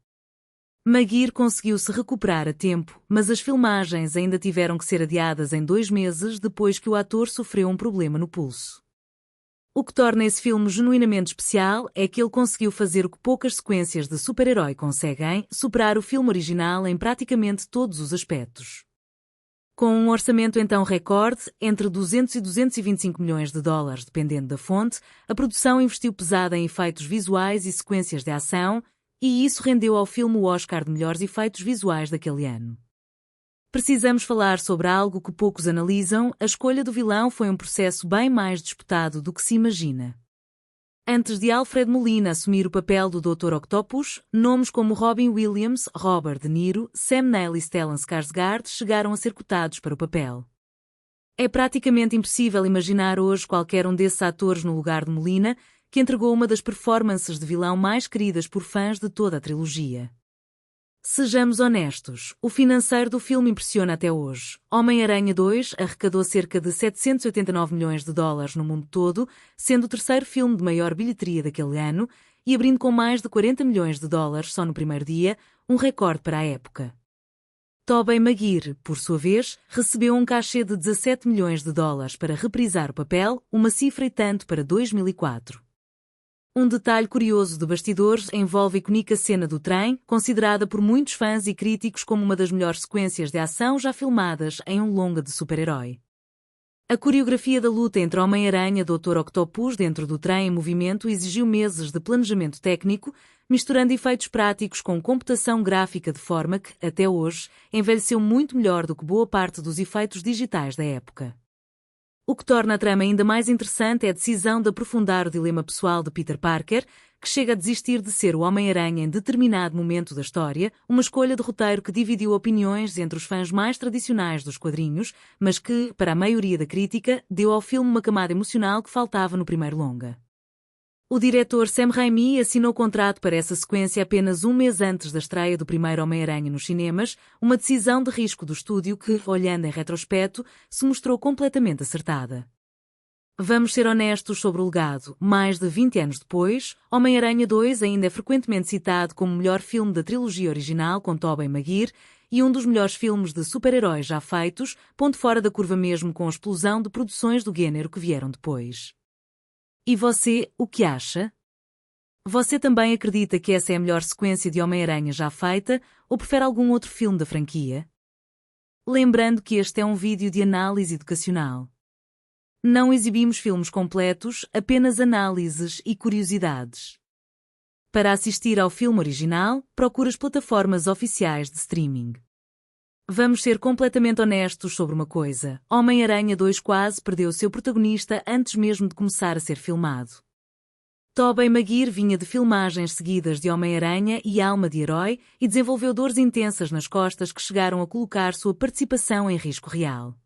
Speaker 7: Maguire conseguiu se recuperar a tempo, mas as filmagens ainda tiveram que ser adiadas em 2 meses depois que o ator sofreu um problema no pulso. O que torna esse filme genuinamente especial é que ele conseguiu fazer o que poucas sequências de super-herói conseguem: superar o filme original em praticamente todos os aspectos. Com um orçamento então recorde, entre 200 e 225 milhões de dólares dependendo da fonte, a produção investiu pesada em efeitos visuais e sequências de ação, e isso rendeu ao filme o Oscar de melhores efeitos visuais daquele ano. Precisamos falar sobre algo que poucos analisam: a escolha do vilão foi um processo bem mais disputado do que se imagina. Antes de Alfred Molina assumir o papel do Dr. Octopus, nomes como Robin Williams, Robert De Niro, Sam Neill e Stellan Skarsgård chegaram a ser cotados para o papel. É praticamente impossível imaginar hoje qualquer um desses atores no lugar de Molina, que entregou uma das performances de vilão mais queridas por fãs de toda a trilogia. Sejamos honestos, o financeiro do filme impressiona até hoje. Homem-Aranha 2 arrecadou cerca de 789 milhões de dólares no mundo todo, sendo o terceiro filme de maior bilheteria daquele ano e abrindo com mais de 40 milhões de dólares só no primeiro dia, um recorde para a época. Tobey Maguire, por sua vez, recebeu um cachê de 17 milhões de dólares para reprisar o papel, uma cifra e tanto para 2004. Um detalhe curioso de bastidores envolve a icônica cena do trem, considerada por muitos fãs e críticos como uma das melhores sequências de ação já filmadas em um longa de super-herói. A coreografia da luta entre Homem-Aranha e Dr. Octopus dentro do trem em movimento exigiu meses de planejamento técnico, misturando efeitos práticos com computação gráfica de forma que, até hoje, envelheceu muito melhor do que boa parte dos efeitos digitais da época. O que torna a trama ainda mais interessante é a decisão de aprofundar o dilema pessoal de Peter Parker, que chega a desistir de ser o Homem-Aranha em determinado momento da história, uma escolha de roteiro que dividiu opiniões entre os fãs mais tradicionais dos quadrinhos, mas que, para a maioria da crítica, deu ao filme uma camada emocional que faltava no primeiro longa. O diretor Sam Raimi assinou contrato para essa sequência apenas um mês antes da estreia do primeiro Homem-Aranha nos cinemas, uma decisão de risco do estúdio que, olhando em retrospecto, se mostrou completamente acertada. Vamos ser honestos sobre o legado. Mais de 20 anos depois, Homem-Aranha 2 ainda é frequentemente citado como o melhor filme da trilogia original com Tobey Maguire e um dos melhores filmes de super-heróis já feitos, ponto fora da curva mesmo com a explosão de produções do gênero que vieram depois. E você, o que acha? Você também acredita que essa é a melhor sequência de Homem-Aranha já feita, ou prefere algum outro filme da franquia? Lembrando que este é um vídeo de análise educacional. Não exibimos filmes completos, apenas análises e curiosidades. Para assistir ao filme original, procure as plataformas oficiais de streaming. Vamos ser completamente honestos sobre uma coisa: Homem-Aranha 2 quase perdeu seu protagonista antes mesmo de começar a ser filmado. Tobey Maguire vinha de filmagens seguidas de Homem-Aranha e Alma de Herói e desenvolveu dores intensas nas costas que chegaram a colocar sua participação em risco real.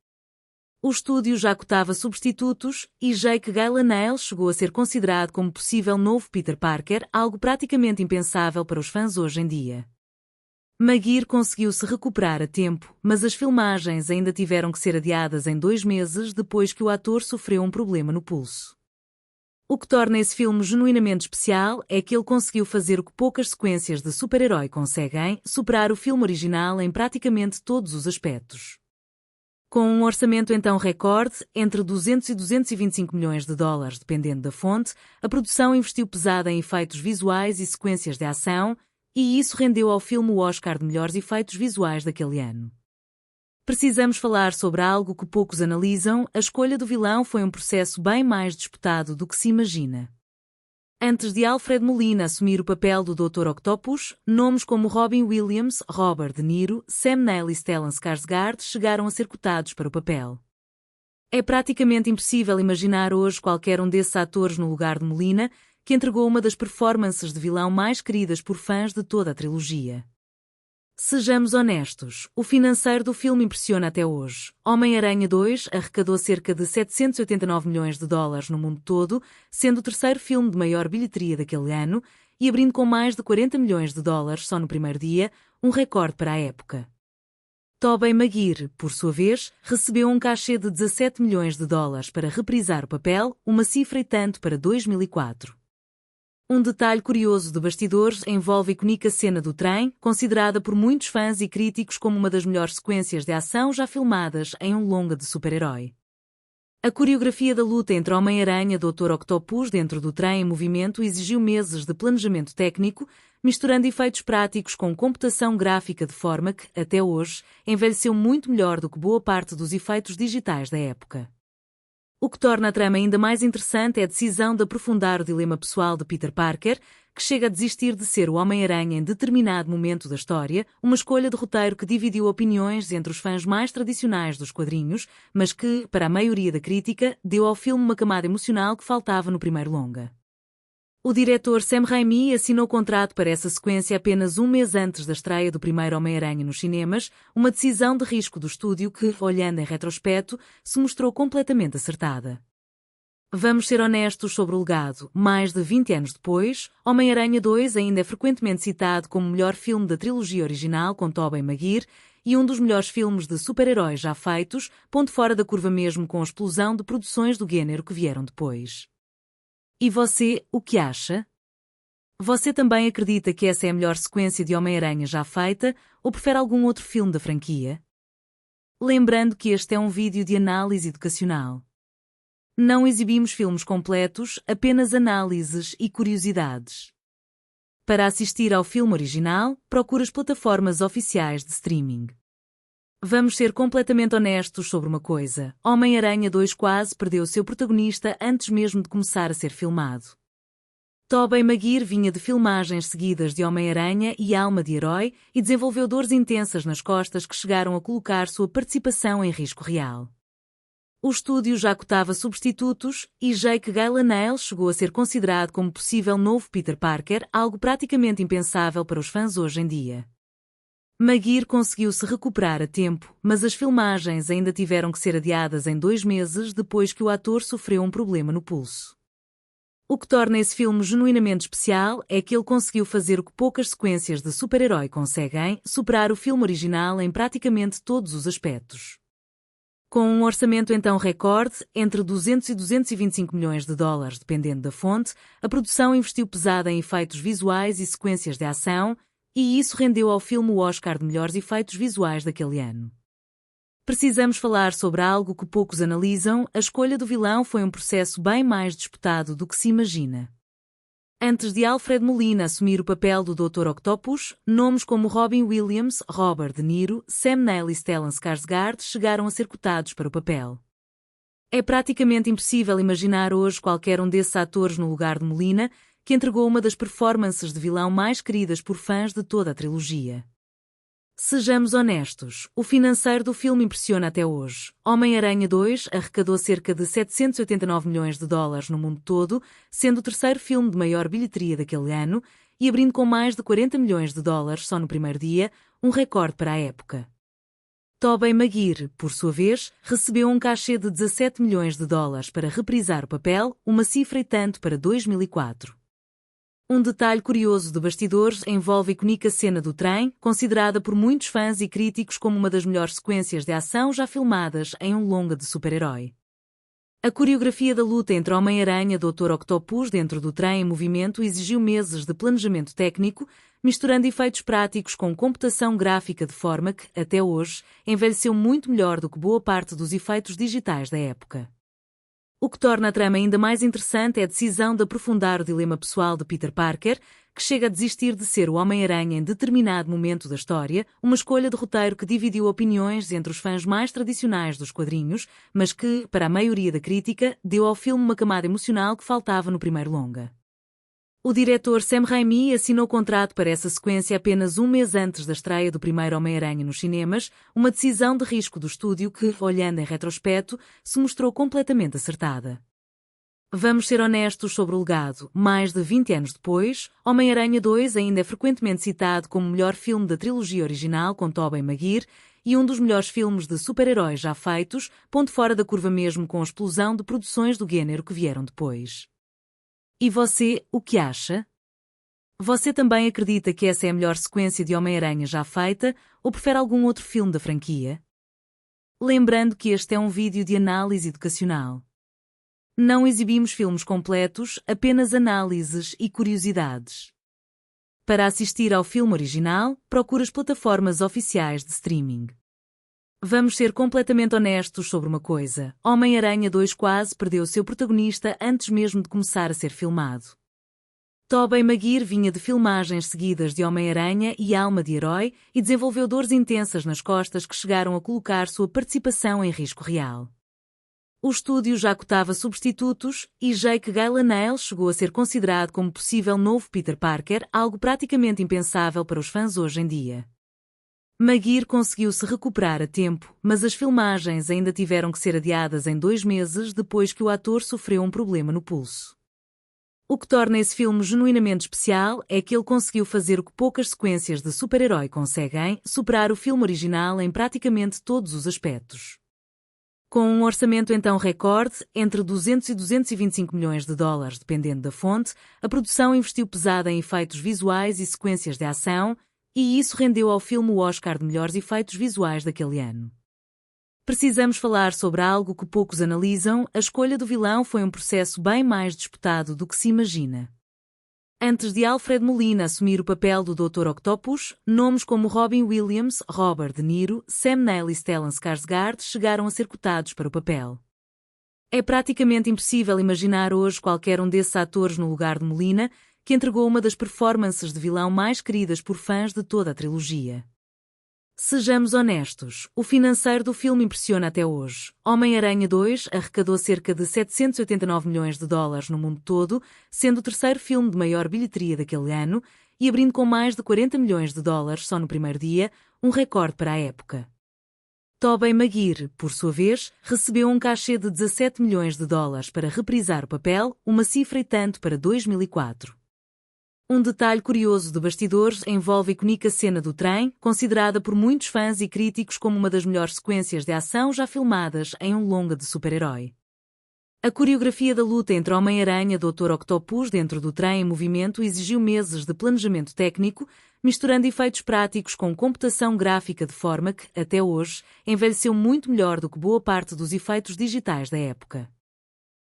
Speaker 7: O estúdio já cotava substitutos e Jake Gyllenhaal chegou a ser considerado como possível novo Peter Parker, algo praticamente impensável para os fãs hoje em dia. Maguire conseguiu se recuperar a tempo, mas as filmagens ainda tiveram que ser adiadas em 2 meses depois que o ator sofreu um problema no pulso. O que torna esse filme genuinamente especial é que ele conseguiu fazer o que poucas sequências de super-herói conseguem: superar o filme original em praticamente todos os aspectos. Com um orçamento então recorde, entre 200 e 225 milhões de dólares dependendo da fonte, a produção investiu pesada em efeitos visuais e sequências de ação, e isso rendeu ao filme o Oscar de melhores efeitos visuais daquele ano. Precisamos falar sobre algo que poucos analisam: a escolha do vilão foi um processo bem mais disputado do que se imagina. Antes de Alfred Molina assumir o papel do Dr. Octopus, nomes como Robin Williams, Robert De Niro, Sam Neill e Stellan Skarsgård chegaram a ser cotados para o papel. É praticamente impossível imaginar hoje qualquer um desses atores no lugar de Molina, que entregou uma das performances de vilão mais queridas por fãs de toda a trilogia. Sejamos honestos, o financeiro do filme impressiona até hoje. Homem-Aranha 2 arrecadou cerca de 789 milhões de dólares no mundo todo, sendo o terceiro filme de maior bilheteria daquele ano e abrindo com mais de 40 milhões de dólares só no primeiro dia, um recorde para a época. Tobey Maguire, por sua vez, recebeu um cachê de 17 milhões de dólares para reprisar o papel, uma cifra e tanto para 2004. Um detalhe curioso de bastidores envolve a icônica cena do trem, considerada por muitos fãs e críticos como uma das melhores sequências de ação já filmadas em um longa de super-herói. A coreografia da luta entre Homem-Aranha e Dr. Octopus dentro do trem em movimento exigiu meses de planejamento técnico, misturando efeitos práticos com computação gráfica de forma que, até hoje, envelheceu muito melhor do que boa parte dos efeitos digitais da época. O que torna a trama ainda mais interessante é a decisão de aprofundar o dilema pessoal de Peter Parker, que chega a desistir de ser o Homem-Aranha em determinado momento da história, uma escolha de roteiro que dividiu opiniões entre os fãs mais tradicionais dos quadrinhos, mas que, para a maioria da crítica, deu ao filme uma camada emocional que faltava no primeiro longa. O diretor Sam Raimi assinou contrato para essa sequência apenas um mês antes da estreia do primeiro Homem-Aranha nos cinemas, uma decisão de risco do estúdio que, olhando em retrospecto, se mostrou completamente acertada. Vamos ser honestos sobre o legado. Mais de 20 anos depois, Homem-Aranha 2 ainda é frequentemente citado como o melhor filme da trilogia original com Tobey Maguire e um dos melhores filmes de super-heróis já feitos, ponto fora da curva mesmo com a explosão de produções do gênero que vieram depois. E você, o que acha? Você também acredita que essa é a melhor sequência de Homem-Aranha já feita ou prefere algum outro filme da franquia? Lembrando que este é um vídeo de análise educacional. Não exibimos filmes completos, apenas análises e curiosidades. Para assistir ao filme original, procure as plataformas oficiais de streaming. Vamos ser completamente honestos sobre uma coisa. Homem-Aranha 2 quase perdeu seu protagonista antes mesmo de começar a ser filmado. Tobey Maguire vinha de filmagens seguidas de Homem-Aranha e Alma de Herói e desenvolveu dores intensas nas costas que chegaram a colocar sua participação em risco real. O estúdio já cotava substitutos e Jake Gyllenhaal chegou a ser considerado como possível novo Peter Parker, algo praticamente impensável para os fãs hoje em dia. Maguire conseguiu se recuperar a tempo, mas as filmagens ainda tiveram que ser adiadas em 2 meses depois que o ator sofreu um problema no pulso. O que torna esse filme genuinamente especial é que ele conseguiu fazer o que poucas sequências de super-herói conseguem, superar o filme original em praticamente todos os aspectos. Com um orçamento então recorde, entre 200 e 225 milhões de dólares dependendo da fonte, a produção investiu pesada em efeitos visuais e sequências de ação, e isso rendeu ao filme o Oscar de melhores efeitos visuais daquele ano. Precisamos falar sobre algo que poucos analisam: a escolha do vilão foi um processo bem mais disputado do que se imagina. Antes de Alfred Molina assumir o papel do Dr. Octopus, nomes como Robin Williams, Robert De Niro, Sam Neill e Stellan Skarsgård chegaram a ser cotados para o papel. É praticamente impossível imaginar hoje qualquer um desses atores no lugar de Molina, que entregou uma das performances de vilão mais queridas por fãs de toda a trilogia. Sejamos honestos, o financeiro do filme impressiona até hoje. Homem-Aranha 2 arrecadou cerca de 789 milhões de dólares no mundo todo, sendo o terceiro filme de maior bilheteria daquele ano e abrindo com mais de 40 milhões de dólares só no primeiro dia, um recorde para a época. Tobey Maguire, por sua vez, recebeu um cachê de 17 milhões de dólares para reprisar o papel, uma cifra e tanto para 2004. Um detalhe curioso de bastidores envolve a icônica cena do trem, considerada por muitos fãs e críticos como uma das melhores sequências de ação já filmadas em um longa de super-herói. A coreografia da luta entre Homem-Aranha e Dr. Octopus dentro do trem em movimento exigiu meses de planejamento técnico, misturando efeitos práticos com computação gráfica de forma que, até hoje, envelheceu muito melhor do que boa parte dos efeitos digitais da época. O que torna a trama ainda mais interessante é a decisão de aprofundar o dilema pessoal de Peter Parker, que chega a desistir de ser o Homem-Aranha em determinado momento da história, uma escolha de roteiro que dividiu opiniões entre os fãs mais tradicionais dos quadrinhos, mas que, para a maioria da crítica, deu ao filme uma camada emocional que faltava no primeiro longa. O diretor Sam Raimi assinou contrato para essa sequência apenas um mês antes da estreia do primeiro Homem-Aranha nos cinemas, uma decisão de risco do estúdio que, olhando em retrospecto, se mostrou completamente acertada. Vamos ser honestos sobre o legado. Mais de 20 anos depois, Homem-Aranha 2 ainda é frequentemente citado como o melhor filme da trilogia original com Tobey Maguire e um dos melhores filmes de super-heróis já feitos, ponto fora da curva mesmo com a explosão de produções do gênero que vieram depois. E você, o que acha? Você também acredita que essa é a melhor sequência de Homem-Aranha já feita ou prefere algum outro filme da franquia? Lembrando que este é um vídeo de análise educacional. Não exibimos filmes completos, apenas análises e curiosidades. Para assistir ao filme original, procure as plataformas oficiais de streaming. Vamos ser completamente honestos sobre uma coisa. Homem-Aranha 2 quase perdeu seu protagonista antes mesmo de começar a ser filmado. Tobey Maguire vinha de filmagens seguidas de Homem-Aranha e Alma de Herói e desenvolveu dores intensas nas costas que chegaram a colocar sua participação em risco real. O estúdio já cotava substitutos e Jake Gyllenhaal chegou a ser considerado como possível novo Peter Parker, algo praticamente impensável para os fãs hoje em dia. Maguire conseguiu se recuperar a tempo, mas as filmagens ainda tiveram que ser adiadas em 2 meses depois que o ator sofreu um problema no pulso. O que torna esse filme genuinamente especial é que ele conseguiu fazer o que poucas sequências de super-herói conseguem, superar o filme original em praticamente todos os aspectos. Com um orçamento então recorde, entre 200 e 225 milhões de dólares, dependendo da fonte, a produção investiu pesada em efeitos visuais e sequências de ação, e isso rendeu ao filme o Oscar de melhores efeitos visuais daquele ano. Precisamos falar sobre algo que poucos analisam: a escolha do vilão foi um processo bem mais disputado do que se imagina. Antes de Alfred Molina assumir o papel do Dr. Octopus, nomes como Robin Williams, Robert De Niro, Sam Neill e Stellan Skarsgård chegaram a ser cotados para o papel. É praticamente impossível imaginar hoje qualquer um desses atores no lugar de Molina, que entregou uma das performances de vilão mais queridas por fãs de toda a trilogia. Sejamos honestos, o financeiro do filme impressiona até hoje. Homem-Aranha 2 arrecadou cerca de 789 milhões de dólares no mundo todo, sendo o terceiro filme de maior bilheteria daquele ano e abrindo com mais de 40 milhões de dólares só no primeiro dia, um recorde para a época. Tobey Maguire, por sua vez, recebeu um cachê de 17 milhões de dólares para reprisar o papel, uma cifra e tanto para 2004. Um detalhe curioso de bastidores envolve a icônica cena do trem, considerada por muitos fãs e críticos como uma das melhores sequências de ação já filmadas em um longa de super-herói. A coreografia da luta entre Homem-Aranha e Dr. Octopus dentro do trem em movimento exigiu meses de planejamento técnico, misturando efeitos práticos com computação gráfica de forma que, até hoje, envelheceu muito melhor do que boa parte dos efeitos digitais da época.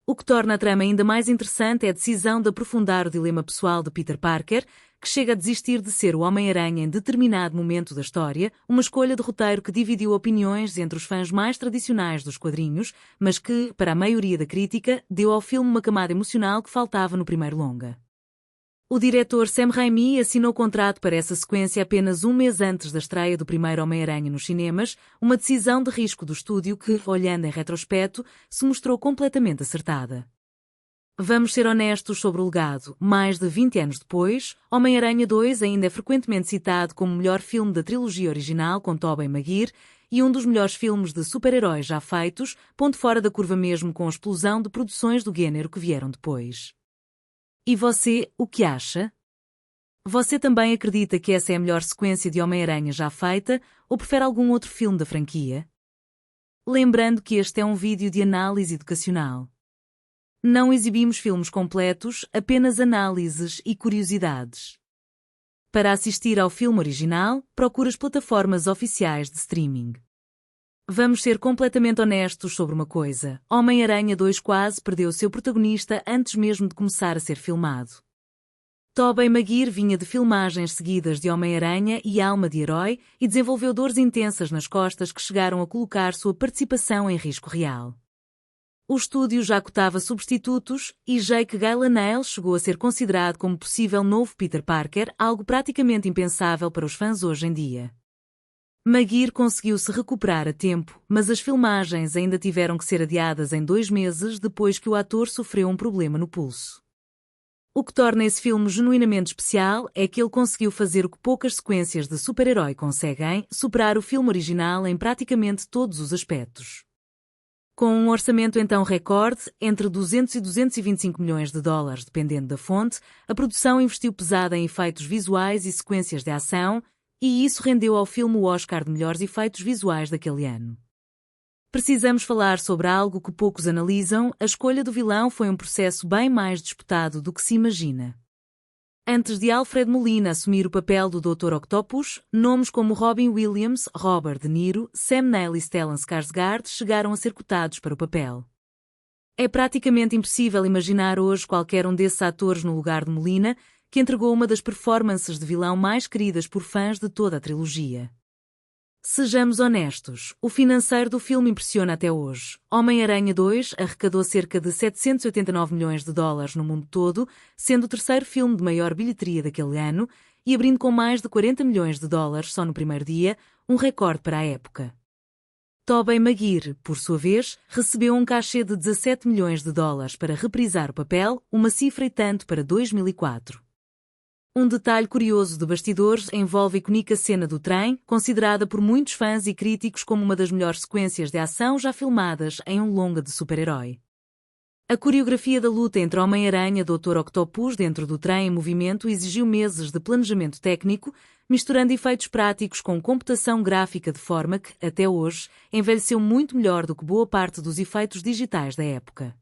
Speaker 7: O que torna a trama ainda mais interessante é a decisão de aprofundar o dilema pessoal de Peter Parker, que chega a desistir de ser o Homem-Aranha em determinado momento da história, uma escolha de roteiro que dividiu opiniões entre os fãs mais tradicionais dos quadrinhos, mas que, para a maioria da crítica, deu ao filme uma camada emocional que faltava no primeiro longa. O diretor Sam Raimi assinou contrato para essa sequência apenas um mês antes da estreia do primeiro Homem-Aranha nos cinemas, uma decisão de risco do estúdio que, olhando em retrospecto, se mostrou completamente acertada. Vamos ser honestos sobre o legado. Mais de 20 anos depois, Homem-Aranha 2 ainda é frequentemente citado como o melhor filme da trilogia original com Tobey Maguire e um dos melhores filmes de super-heróis já feitos, ponto fora da curva mesmo com a explosão de produções do gênero que vieram depois. E você, o que acha? Você também acredita que essa é a melhor sequência de Homem-Aranha já feita ou prefere algum outro filme da franquia? Lembrando que este é um vídeo de análise educacional. Não exibimos filmes completos, apenas análises e curiosidades. Para assistir ao filme original, procure as plataformas oficiais de streaming. Vamos ser completamente honestos sobre uma coisa: Homem-Aranha 2 quase perdeu seu protagonista antes mesmo de começar a ser filmado. Tobey Maguire vinha de filmagens seguidas de Homem-Aranha e Alma de Herói e desenvolveu dores intensas nas costas que chegaram a colocar sua participação em risco real. O estúdio já cotava substitutos e Jake Gyllenhaal chegou a ser considerado como possível novo Peter Parker, algo praticamente impensável para os fãs hoje em dia. Maguire conseguiu se recuperar a tempo, mas as filmagens ainda tiveram que ser adiadas em 2 meses depois que o ator sofreu um problema no pulso. O que torna esse filme genuinamente especial é que ele conseguiu fazer o que poucas sequências de super-herói conseguem, superar o filme original em praticamente todos os aspectos. Com um orçamento então recorde, entre 200 e 225 milhões de dólares, dependendo da fonte, a produção investiu pesada em efeitos visuais e sequências de ação, e isso rendeu ao filme o Oscar de melhores efeitos visuais daquele ano. Precisamos falar sobre algo que poucos analisam: a escolha do vilão foi um processo bem mais disputado do que se imagina. Antes de Alfred Molina assumir o papel do Dr. Octopus, nomes como Robin Williams, Robert De Niro, Sam Neill e Stellan Skarsgård chegaram a ser cotados para o papel. É praticamente impossível imaginar hoje qualquer um desses atores no lugar de Molina, que entregou uma das performances de vilão mais queridas por fãs de toda a trilogia. Sejamos honestos, o financeiro do filme impressiona até hoje. Homem-Aranha 2 arrecadou cerca de 789 milhões de dólares no mundo todo, sendo o terceiro filme de maior bilheteria daquele ano e abrindo com mais de 40 milhões de dólares só no primeiro dia, um recorde para a época. Tobey Maguire, por sua vez, recebeu um cachê de 17 milhões de dólares para reprisar o papel, uma cifra e tanto para 2004. Um detalhe curioso de bastidores envolve a icônica cena do trem, considerada por muitos fãs e críticos como uma das melhores sequências de ação já filmadas em um longa de super-herói. A coreografia da luta entre Homem-Aranha e Dr. Octopus dentro do trem em movimento exigiu meses de planejamento técnico, misturando efeitos práticos com computação gráfica de forma que, até hoje, envelheceu muito melhor do que boa parte dos efeitos digitais da época.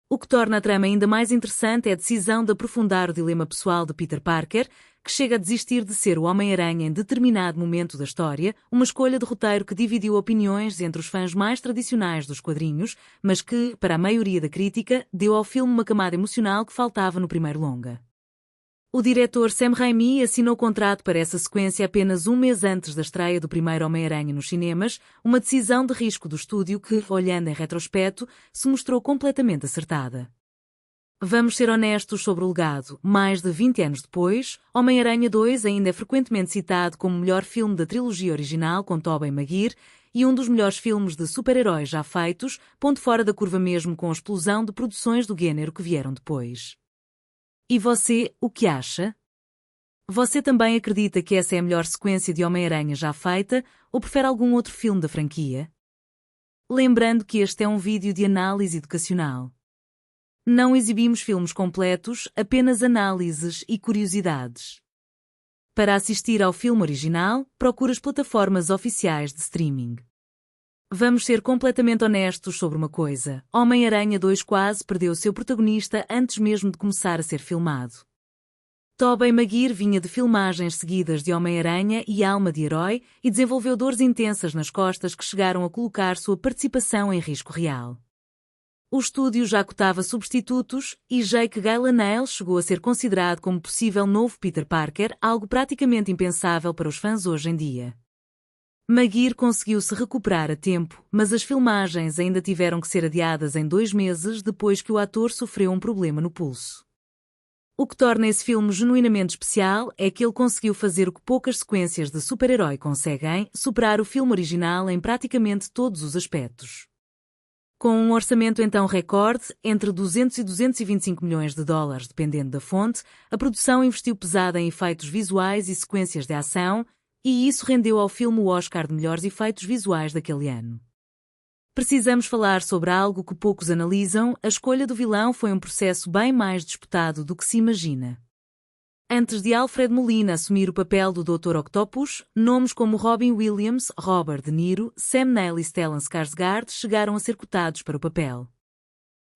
Speaker 7: O que torna a trama ainda mais interessante é a decisão de aprofundar o dilema pessoal de Peter Parker, que chega a desistir de ser o Homem-Aranha em determinado momento da história, uma escolha de roteiro que dividiu opiniões entre os fãs mais tradicionais dos quadrinhos, mas que, para a maioria da crítica, deu ao filme uma camada emocional que faltava no primeiro longa. O diretor Sam Raimi assinou contrato para essa sequência apenas um mês antes da estreia do primeiro Homem-Aranha nos cinemas, uma decisão de risco do estúdio que, olhando em retrospecto, se mostrou completamente acertada. Vamos ser honestos sobre o legado. Mais de 20 anos depois, Homem-Aranha 2 ainda é frequentemente citado como o melhor filme da trilogia original com Tobey Maguire e um dos melhores filmes de super-heróis já feitos, ponto fora da curva mesmo com a explosão de produções do gênero que vieram depois. E você, o que acha? Você também acredita que essa é a melhor sequência de Homem-Aranha já feita ou prefere algum outro filme da franquia? Lembrando que este é um vídeo de análise educacional. Não exibimos filmes completos, apenas análises e curiosidades. Para assistir ao filme original, procure as plataformas oficiais de streaming. Vamos ser completamente honestos sobre uma coisa: Homem-Aranha 2 quase perdeu seu protagonista antes mesmo de começar a ser filmado. Tobey Maguire vinha de filmagens seguidas de Homem-Aranha e Alma de Herói e desenvolveu dores intensas nas costas que chegaram a colocar sua participação em risco real. O estúdio já cotava substitutos e Jake Gyllenhaal chegou a ser considerado como possível novo Peter Parker, algo praticamente impensável para os fãs hoje em dia. Maguire conseguiu se recuperar a tempo, mas as filmagens ainda tiveram que ser adiadas em 2 meses depois que o ator sofreu um problema no pulso. O que torna esse filme genuinamente especial é que ele conseguiu fazer o que poucas sequências de super-herói conseguem: superar o filme original em praticamente todos os aspectos. Com um orçamento então recorde, entre 200 e 225 milhões de dólares, dependendo da fonte, a produção investiu pesada em efeitos visuais e sequências de ação, e isso rendeu ao filme o Oscar de melhores efeitos visuais daquele ano. Precisamos falar sobre algo que poucos analisam: a escolha do vilão foi um processo bem mais disputado do que se imagina. Antes de Alfred Molina assumir o papel do Dr. Octopus, nomes como Robin Williams, Robert De Niro, Sam Neill e Stellan Skarsgård chegaram a ser cotados para o papel.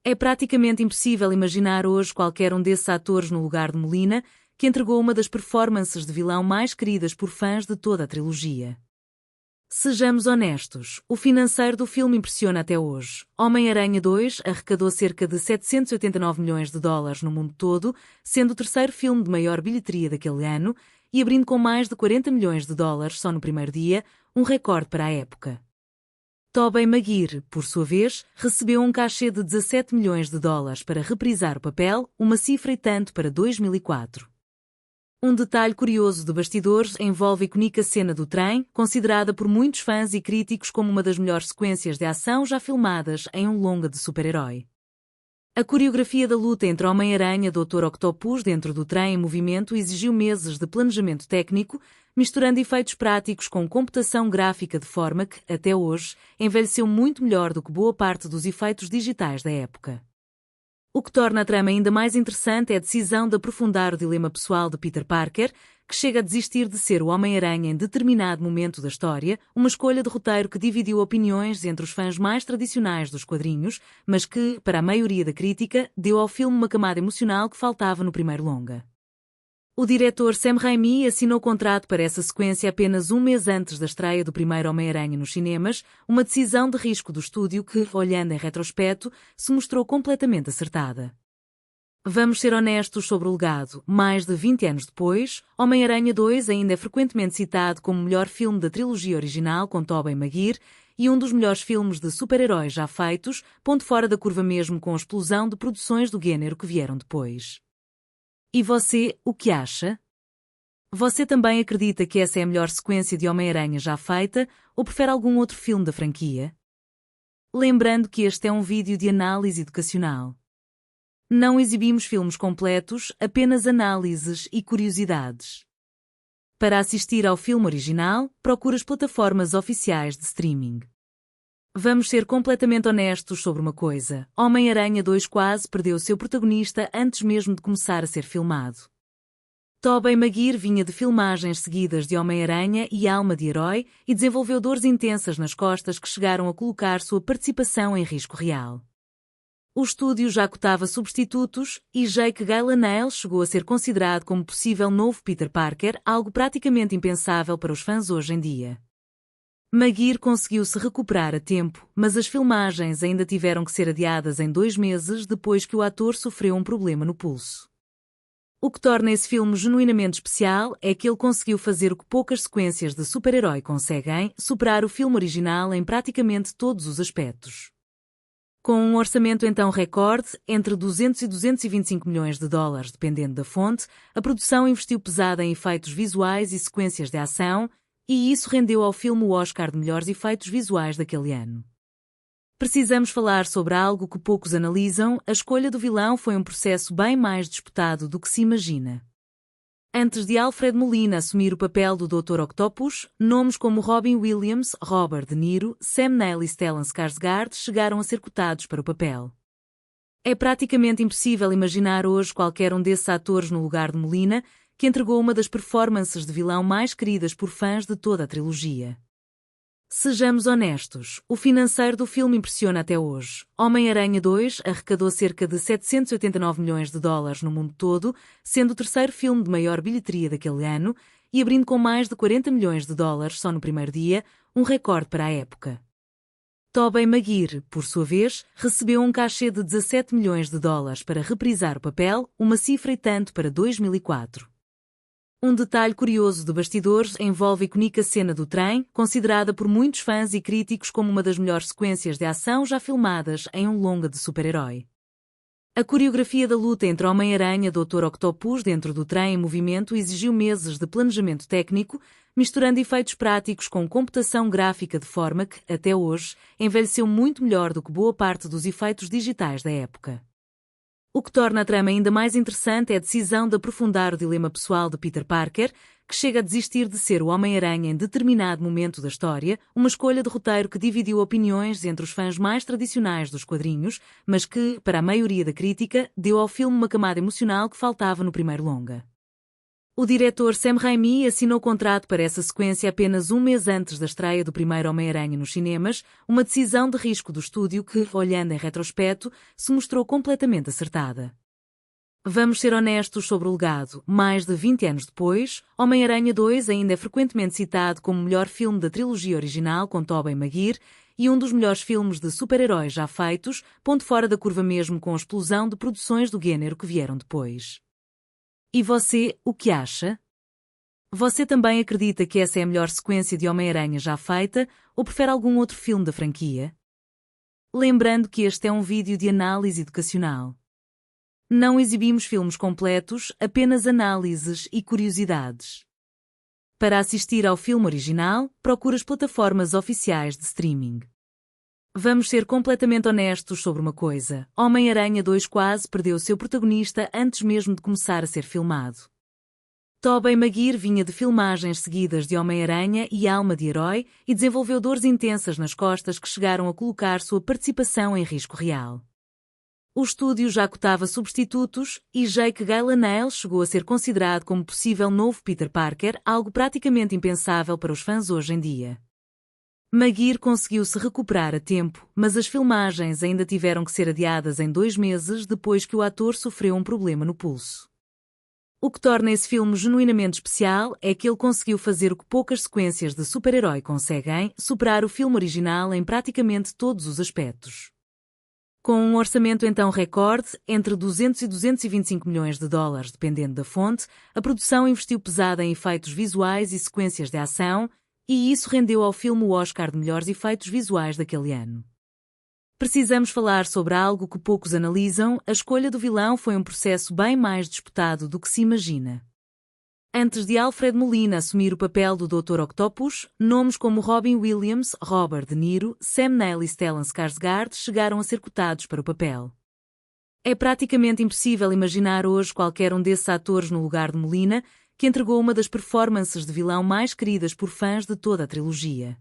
Speaker 7: É praticamente impossível imaginar hoje qualquer um desses atores no lugar de Molina, que entregou uma das performances de vilão mais queridas por fãs de toda a trilogia. Sejamos honestos, o financeiro do filme impressiona até hoje. Homem-Aranha 2 arrecadou cerca de 789 milhões de dólares no mundo todo, sendo o terceiro filme de maior bilheteria daquele ano e abrindo com mais de 40 milhões de dólares só no primeiro dia, um recorde para a época. Tobey Maguire, por sua vez, recebeu um cachê de 17 milhões de dólares para reprisar o papel, uma cifra e tanto para 2004. Um detalhe curioso de bastidores envolve a icônica cena do trem, considerada por muitos fãs e críticos como uma das melhores sequências de ação já filmadas em um longa de super-herói. A coreografia da luta entre Homem-Aranha e Dr. Octopus dentro do trem em movimento exigiu meses de planejamento técnico, misturando efeitos práticos com computação gráfica de forma que, até hoje, envelheceu muito melhor do que boa parte dos efeitos digitais da época. O que torna a trama ainda mais interessante é a decisão de aprofundar o dilema pessoal de Peter Parker, que chega a desistir de ser o Homem-Aranha em determinado momento da história, uma escolha de roteiro que dividiu opiniões entre os fãs mais tradicionais dos quadrinhos, mas que, para a maioria da crítica, deu ao filme uma camada emocional que faltava no primeiro longa. O diretor Sam Raimi assinou contrato para essa sequência apenas um mês antes da estreia do primeiro Homem-Aranha nos cinemas, uma decisão de risco do estúdio que, olhando em retrospecto, se mostrou completamente acertada. Vamos ser honestos sobre o legado. Mais de 20 anos depois, Homem-Aranha 2 ainda é frequentemente citado como o melhor filme da trilogia original com Tobey Maguire e um dos melhores filmes de super-heróis já feitos, ponto fora da curva mesmo com a explosão de produções do gênero que vieram depois. E você, o que acha? Você também acredita que essa é a melhor sequência de Homem-Aranha já feita ou prefere algum outro filme da franquia? Lembrando que este é um vídeo de análise educacional. Não exibimos filmes completos, apenas análises e curiosidades. Para assistir ao filme original, procure as plataformas oficiais de streaming. Vamos ser completamente honestos sobre uma coisa. Homem-Aranha 2 quase perdeu seu protagonista antes mesmo de começar a ser filmado. Tobey Maguire vinha de filmagens seguidas de Homem-Aranha e Alma de Herói e desenvolveu dores intensas nas costas que chegaram a colocar sua participação em risco real. O estúdio já cotava substitutos e Jake Gyllenhaal chegou a ser considerado como possível novo Peter Parker, algo praticamente impensável para os fãs hoje em dia. Maguire conseguiu se recuperar a tempo, mas as filmagens ainda tiveram que ser adiadas em 2 meses depois que o ator sofreu um problema no pulso. O que torna esse filme genuinamente especial é que ele conseguiu fazer o que poucas sequências de super-herói conseguem, superar o filme original em praticamente todos os aspectos. Com um orçamento então recorde, entre 200 e 225 milhões de dólares, dependendo da fonte, a produção investiu pesada em efeitos visuais e sequências de ação, e isso rendeu ao filme o Oscar de melhores efeitos visuais daquele ano. Precisamos falar sobre algo que poucos analisam: a escolha do vilão foi um processo bem mais disputado do que se imagina. Antes de Alfred Molina assumir o papel do Dr. Octopus, nomes como Robin Williams, Robert De Niro, Sam Neill e Stellan Skarsgård chegaram a ser cotados para o papel. É praticamente impossível imaginar hoje qualquer um desses atores no lugar de Molina, que entregou uma das performances de vilão mais queridas por fãs de toda a trilogia. Sejamos honestos, o financeiro do filme impressiona até hoje. Homem-Aranha 2 arrecadou cerca de 789 milhões de dólares no mundo todo, sendo o terceiro filme de maior bilheteria daquele ano e abrindo com mais de 40 milhões de dólares só no primeiro dia, um recorde para a época. Tobey Maguire, por sua vez, recebeu um cachê de 17 milhões de dólares para reprisar o papel, uma cifra e tanto para 2004. Um detalhe curioso de bastidores envolve a icônica cena do trem, considerada por muitos fãs e críticos como uma das melhores sequências de ação já filmadas em um longa de super-herói. A coreografia da luta entre Homem-Aranha e Dr. Octopus dentro do trem em movimento exigiu meses de planejamento técnico, misturando efeitos práticos com computação gráfica de forma que, até hoje, envelheceu muito melhor do que boa parte dos efeitos digitais da época. O que torna a trama ainda mais interessante é a decisão de aprofundar o dilema pessoal de Peter Parker, que chega a desistir de ser o Homem-Aranha em determinado momento da história, uma escolha de roteiro que dividiu opiniões entre os fãs mais tradicionais dos quadrinhos, mas que, para a maioria da crítica, deu ao filme uma camada emocional que faltava no primeiro longa. O diretor Sam Raimi assinou contrato para essa sequência apenas um mês antes da estreia do primeiro Homem-Aranha nos cinemas, uma decisão de risco do estúdio que, olhando em retrospecto, se mostrou completamente acertada. Vamos ser honestos sobre o legado. Mais de 20 anos depois, Homem-Aranha 2 ainda é frequentemente citado como o melhor filme da trilogia original com Tobey Maguire e um dos melhores filmes de super-heróis já feitos, ponto fora da curva mesmo com a explosão de produções do gênero que vieram depois. E você, o que acha? Você também acredita que essa é a melhor sequência de Homem-Aranha já feita ou prefere algum outro filme da franquia? Lembrando que este é um vídeo de análise educacional. Não exibimos filmes completos, apenas análises e curiosidades. Para assistir ao filme original, procure as plataformas oficiais de streaming. Vamos ser completamente honestos sobre uma coisa: Homem-Aranha 2 quase perdeu seu protagonista antes mesmo de começar a ser filmado. Tobey Maguire vinha de filmagens seguidas de Homem-Aranha e Alma de Herói e desenvolveu dores intensas nas costas que chegaram a colocar sua participação em risco real. O estúdio já cotava substitutos e Jake Gyllenhaal chegou a ser considerado como possível novo Peter Parker, algo praticamente impensável para os fãs hoje em dia. Maguire conseguiu se recuperar a tempo, mas as filmagens ainda tiveram que ser adiadas em 2 meses depois que o ator sofreu um problema no pulso. O que torna esse filme genuinamente especial é que ele conseguiu fazer o que poucas sequências de super-herói conseguem: superar o filme original em praticamente todos os aspectos. Com um orçamento então recorde, entre 200 e 225 milhões de dólares dependendo da fonte, a produção investiu pesada em efeitos visuais e sequências de ação, e isso rendeu ao filme o Oscar de melhores efeitos visuais daquele ano. Precisamos falar sobre algo que poucos analisam: a escolha do vilão foi um processo bem mais disputado do que se imagina. Antes de Alfred Molina assumir o papel do Dr. Octopus, nomes como Robin Williams, Robert De Niro, Sam Neill e Stellan Skarsgård chegaram a ser cotados para o papel. É praticamente impossível imaginar hoje qualquer um desses atores no lugar de Molina, que entregou uma das performances de vilão mais queridas por fãs de toda a trilogia.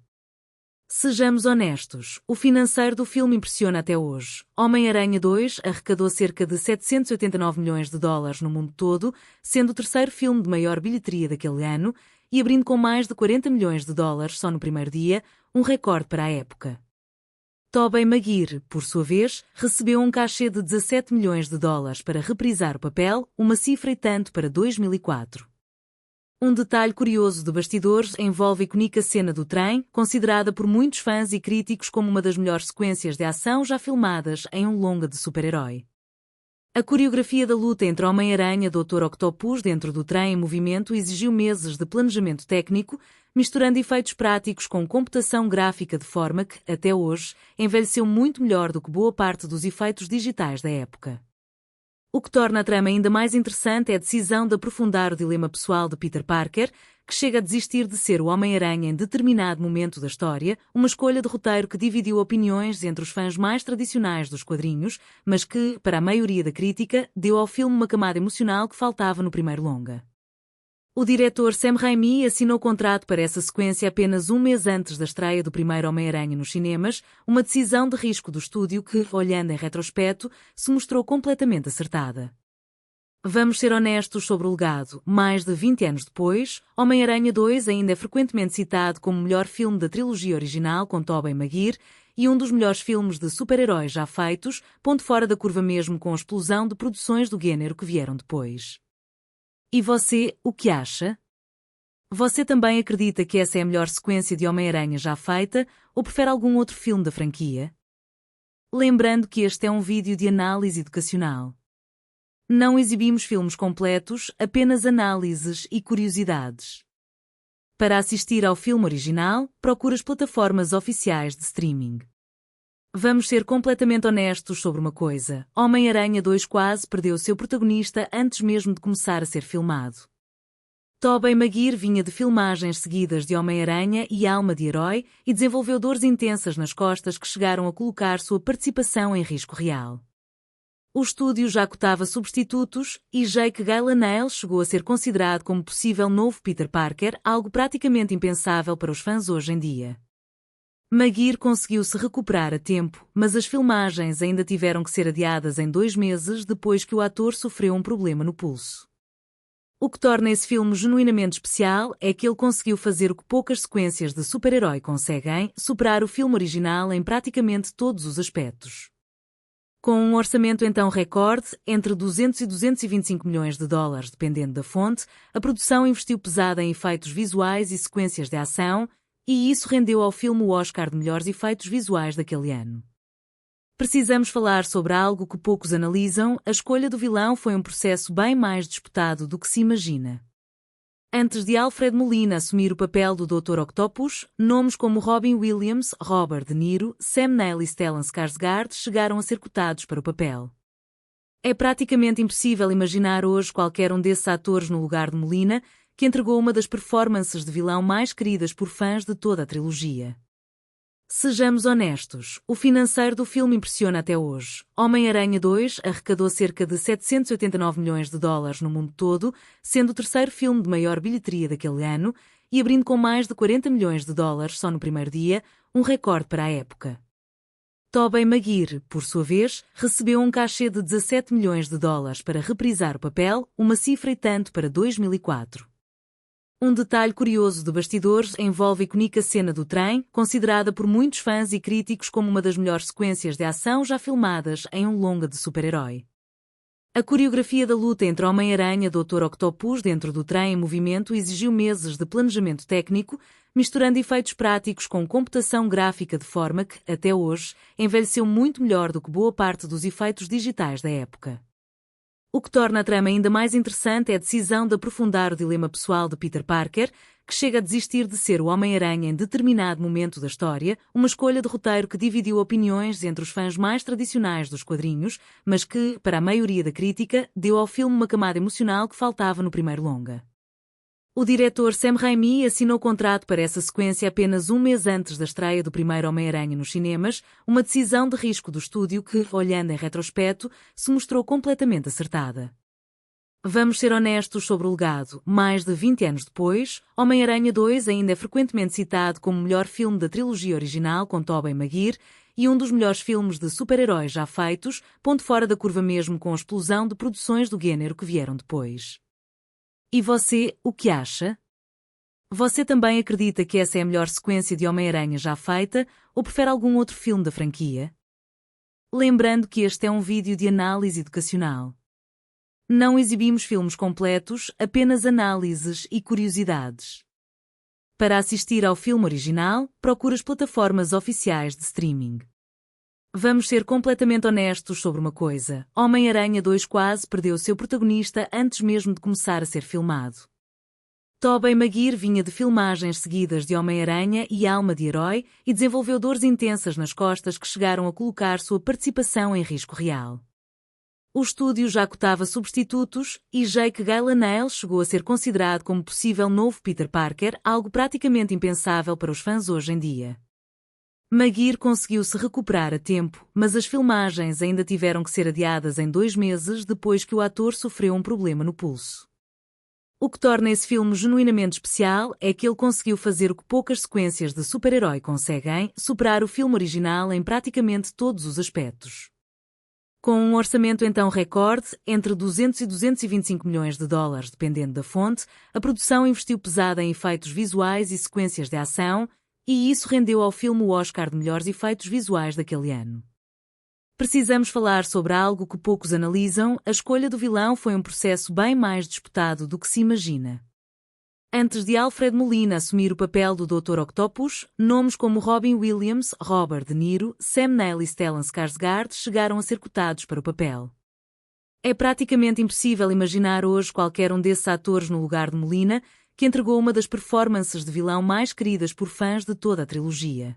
Speaker 7: Sejamos honestos, o financeiro do filme impressiona até hoje. Homem-Aranha 2 arrecadou cerca de 789 milhões de dólares no mundo todo, sendo o terceiro filme de maior bilheteria daquele ano e abrindo com mais de 40 milhões de dólares só no primeiro dia, um recorde para a época. Tobey Maguire, por sua vez, recebeu um cachê de 17 milhões de dólares para reprisar o papel, uma cifra e tanto para 2004. Um detalhe curioso de bastidores envolve a icônica cena do trem, considerada por muitos fãs e críticos como uma das melhores sequências de ação já filmadas em um longa de super-herói. A coreografia da luta entre Homem-Aranha e Dr. Octopus dentro do trem em movimento exigiu meses de planejamento técnico, misturando efeitos práticos com computação gráfica de forma que, até hoje, envelheceu muito melhor do que boa parte dos efeitos digitais da época. O que torna a trama ainda mais interessante é a decisão de aprofundar o dilema pessoal de Peter Parker, que chega a desistir de ser o Homem-Aranha em determinado momento da história, uma escolha de roteiro que dividiu opiniões entre os fãs mais tradicionais dos quadrinhos, mas que, para a maioria da crítica, deu ao filme uma camada emocional que faltava no primeiro longa. O diretor Sam Raimi assinou contrato para essa sequência apenas um mês antes da estreia do primeiro Homem-Aranha nos cinemas, uma decisão de risco do estúdio que, olhando em retrospecto, se mostrou completamente acertada. Vamos ser honestos sobre o legado. Mais de 20 anos depois, Homem-Aranha 2 ainda é frequentemente citado como o melhor filme da trilogia original com Tobey Maguire e um dos melhores filmes de super-heróis já feitos, ponto fora da curva mesmo com a explosão de produções do gênero que vieram depois. E você, o que acha? Você também acredita que essa é a melhor sequência de Homem-Aranha já feita, ou prefere algum outro filme da franquia? Lembrando que este é um vídeo de análise educacional. Não exibimos filmes completos, apenas análises e curiosidades. Para assistir ao filme original, procure as plataformas oficiais de streaming. Vamos ser completamente honestos sobre uma coisa: Homem-Aranha 2 quase perdeu seu protagonista antes mesmo de começar a ser filmado. Tobey Maguire vinha de filmagens seguidas de Homem-Aranha e Alma de Herói e desenvolveu dores intensas nas costas que chegaram a colocar sua participação em risco real. O estúdio já cotava substitutos e Jake Gyllenhaal chegou a ser considerado como possível novo Peter Parker, algo praticamente impensável para os fãs hoje em dia. Maguire conseguiu se recuperar a tempo, mas as filmagens ainda tiveram que ser adiadas em 2 meses depois que o ator sofreu um problema no pulso. O que torna esse filme genuinamente especial é que ele conseguiu fazer o que poucas sequências de super-herói conseguem: superar o filme original em praticamente todos os aspectos. Com um orçamento então recorde, entre 200 e 225 milhões de dólares dependendo da fonte, a produção investiu pesada em efeitos visuais e sequências de ação, e isso rendeu ao filme o Oscar de melhores efeitos visuais daquele ano. Precisamos falar sobre algo que poucos analisam: a escolha do vilão foi um processo bem mais disputado do que se imagina. Antes de Alfred Molina assumir o papel do Dr. Octopus, nomes como Robin Williams, Robert De Niro, Sam Neill e Stellan Skarsgård chegaram a ser cotados para o papel. É praticamente impossível imaginar hoje qualquer um desses atores no lugar de Molina, que entregou uma das performances de vilão mais queridas por fãs de toda a trilogia. Sejamos honestos, o financeiro do filme impressiona até hoje. Homem-Aranha 2 arrecadou cerca de 789 milhões de dólares no mundo todo, sendo o terceiro filme de maior bilheteria daquele ano e abrindo com mais de 40 milhões de dólares só no primeiro dia, um recorde para a época. Tobey Maguire, por sua vez, recebeu um cachê de 17 milhões de dólares para reprisar o papel, uma cifra e tanto para 2004. Um detalhe curioso de bastidores envolve a icônica cena do trem, considerada por muitos fãs e críticos como uma das melhores sequências de ação já filmadas em um longa de super-herói. A coreografia da luta entre Homem-Aranha e Dr. Octopus dentro do trem em movimento exigiu meses de planejamento técnico, misturando efeitos práticos com computação gráfica de forma que, até hoje, envelheceu muito melhor do que boa parte dos efeitos digitais da época. O que torna a trama ainda mais interessante é a decisão de aprofundar o dilema pessoal de Peter Parker, que chega a desistir de ser o Homem-Aranha em determinado momento da história, uma escolha de roteiro que dividiu opiniões entre os fãs mais tradicionais dos quadrinhos, mas que, para a maioria da crítica, deu ao filme uma camada emocional que faltava no primeiro longa. O diretor Sam Raimi assinou contrato para essa sequência apenas um mês antes da estreia do primeiro Homem-Aranha nos cinemas, uma decisão de risco do estúdio que, olhando em retrospecto, se mostrou completamente acertada. Vamos ser honestos sobre o legado. Mais de 20 anos depois, Homem-Aranha 2 ainda é frequentemente citado como o melhor filme da trilogia original com Tobey Maguire e um dos melhores filmes de super-heróis já feitos, ponto fora da curva mesmo com a explosão de produções do gênero que vieram depois. E você, o que acha? Você também acredita que essa é a melhor sequência de Homem-Aranha já feita ou prefere algum outro filme da franquia? Lembrando que este é um vídeo de análise educacional. Não exibimos filmes completos, apenas análises e curiosidades. Para assistir ao filme original, procure as plataformas oficiais de streaming. Vamos ser completamente honestos sobre uma coisa. Homem-Aranha 2 quase perdeu seu protagonista antes mesmo de começar a ser filmado. Tobey Maguire vinha de filmagens seguidas de Homem-Aranha e Alma de Herói e desenvolveu dores intensas nas costas que chegaram a colocar sua participação em risco real. O estúdio já cotava substitutos e Jake Gyllenhaal chegou a ser considerado como possível novo Peter Parker, algo praticamente impensável para os fãs hoje em dia. Maguire conseguiu se recuperar a tempo, mas as filmagens ainda tiveram que ser adiadas em 2 meses depois que o ator sofreu um problema no pulso. O que torna esse filme genuinamente especial é que ele conseguiu fazer o que poucas sequências de super-herói conseguem, superar o filme original em praticamente todos os aspectos. Com um orçamento então recorde, entre 200 e 225 milhões de dólares dependendo da fonte, a produção investiu pesada em efeitos visuais e sequências de ação, e isso rendeu ao filme o Oscar de melhores efeitos visuais daquele ano. Precisamos falar sobre algo que poucos analisam: a escolha do vilão foi um processo bem mais disputado do que se imagina. Antes de Alfred Molina assumir o papel do Dr. Octopus, nomes como Robin Williams, Robert De Niro, Sam Neill e Stellan Skarsgård chegaram a ser cotados para o papel. É praticamente impossível imaginar hoje qualquer um desses atores no lugar de Molina, que entregou uma das performances de vilão mais queridas por fãs de toda a trilogia.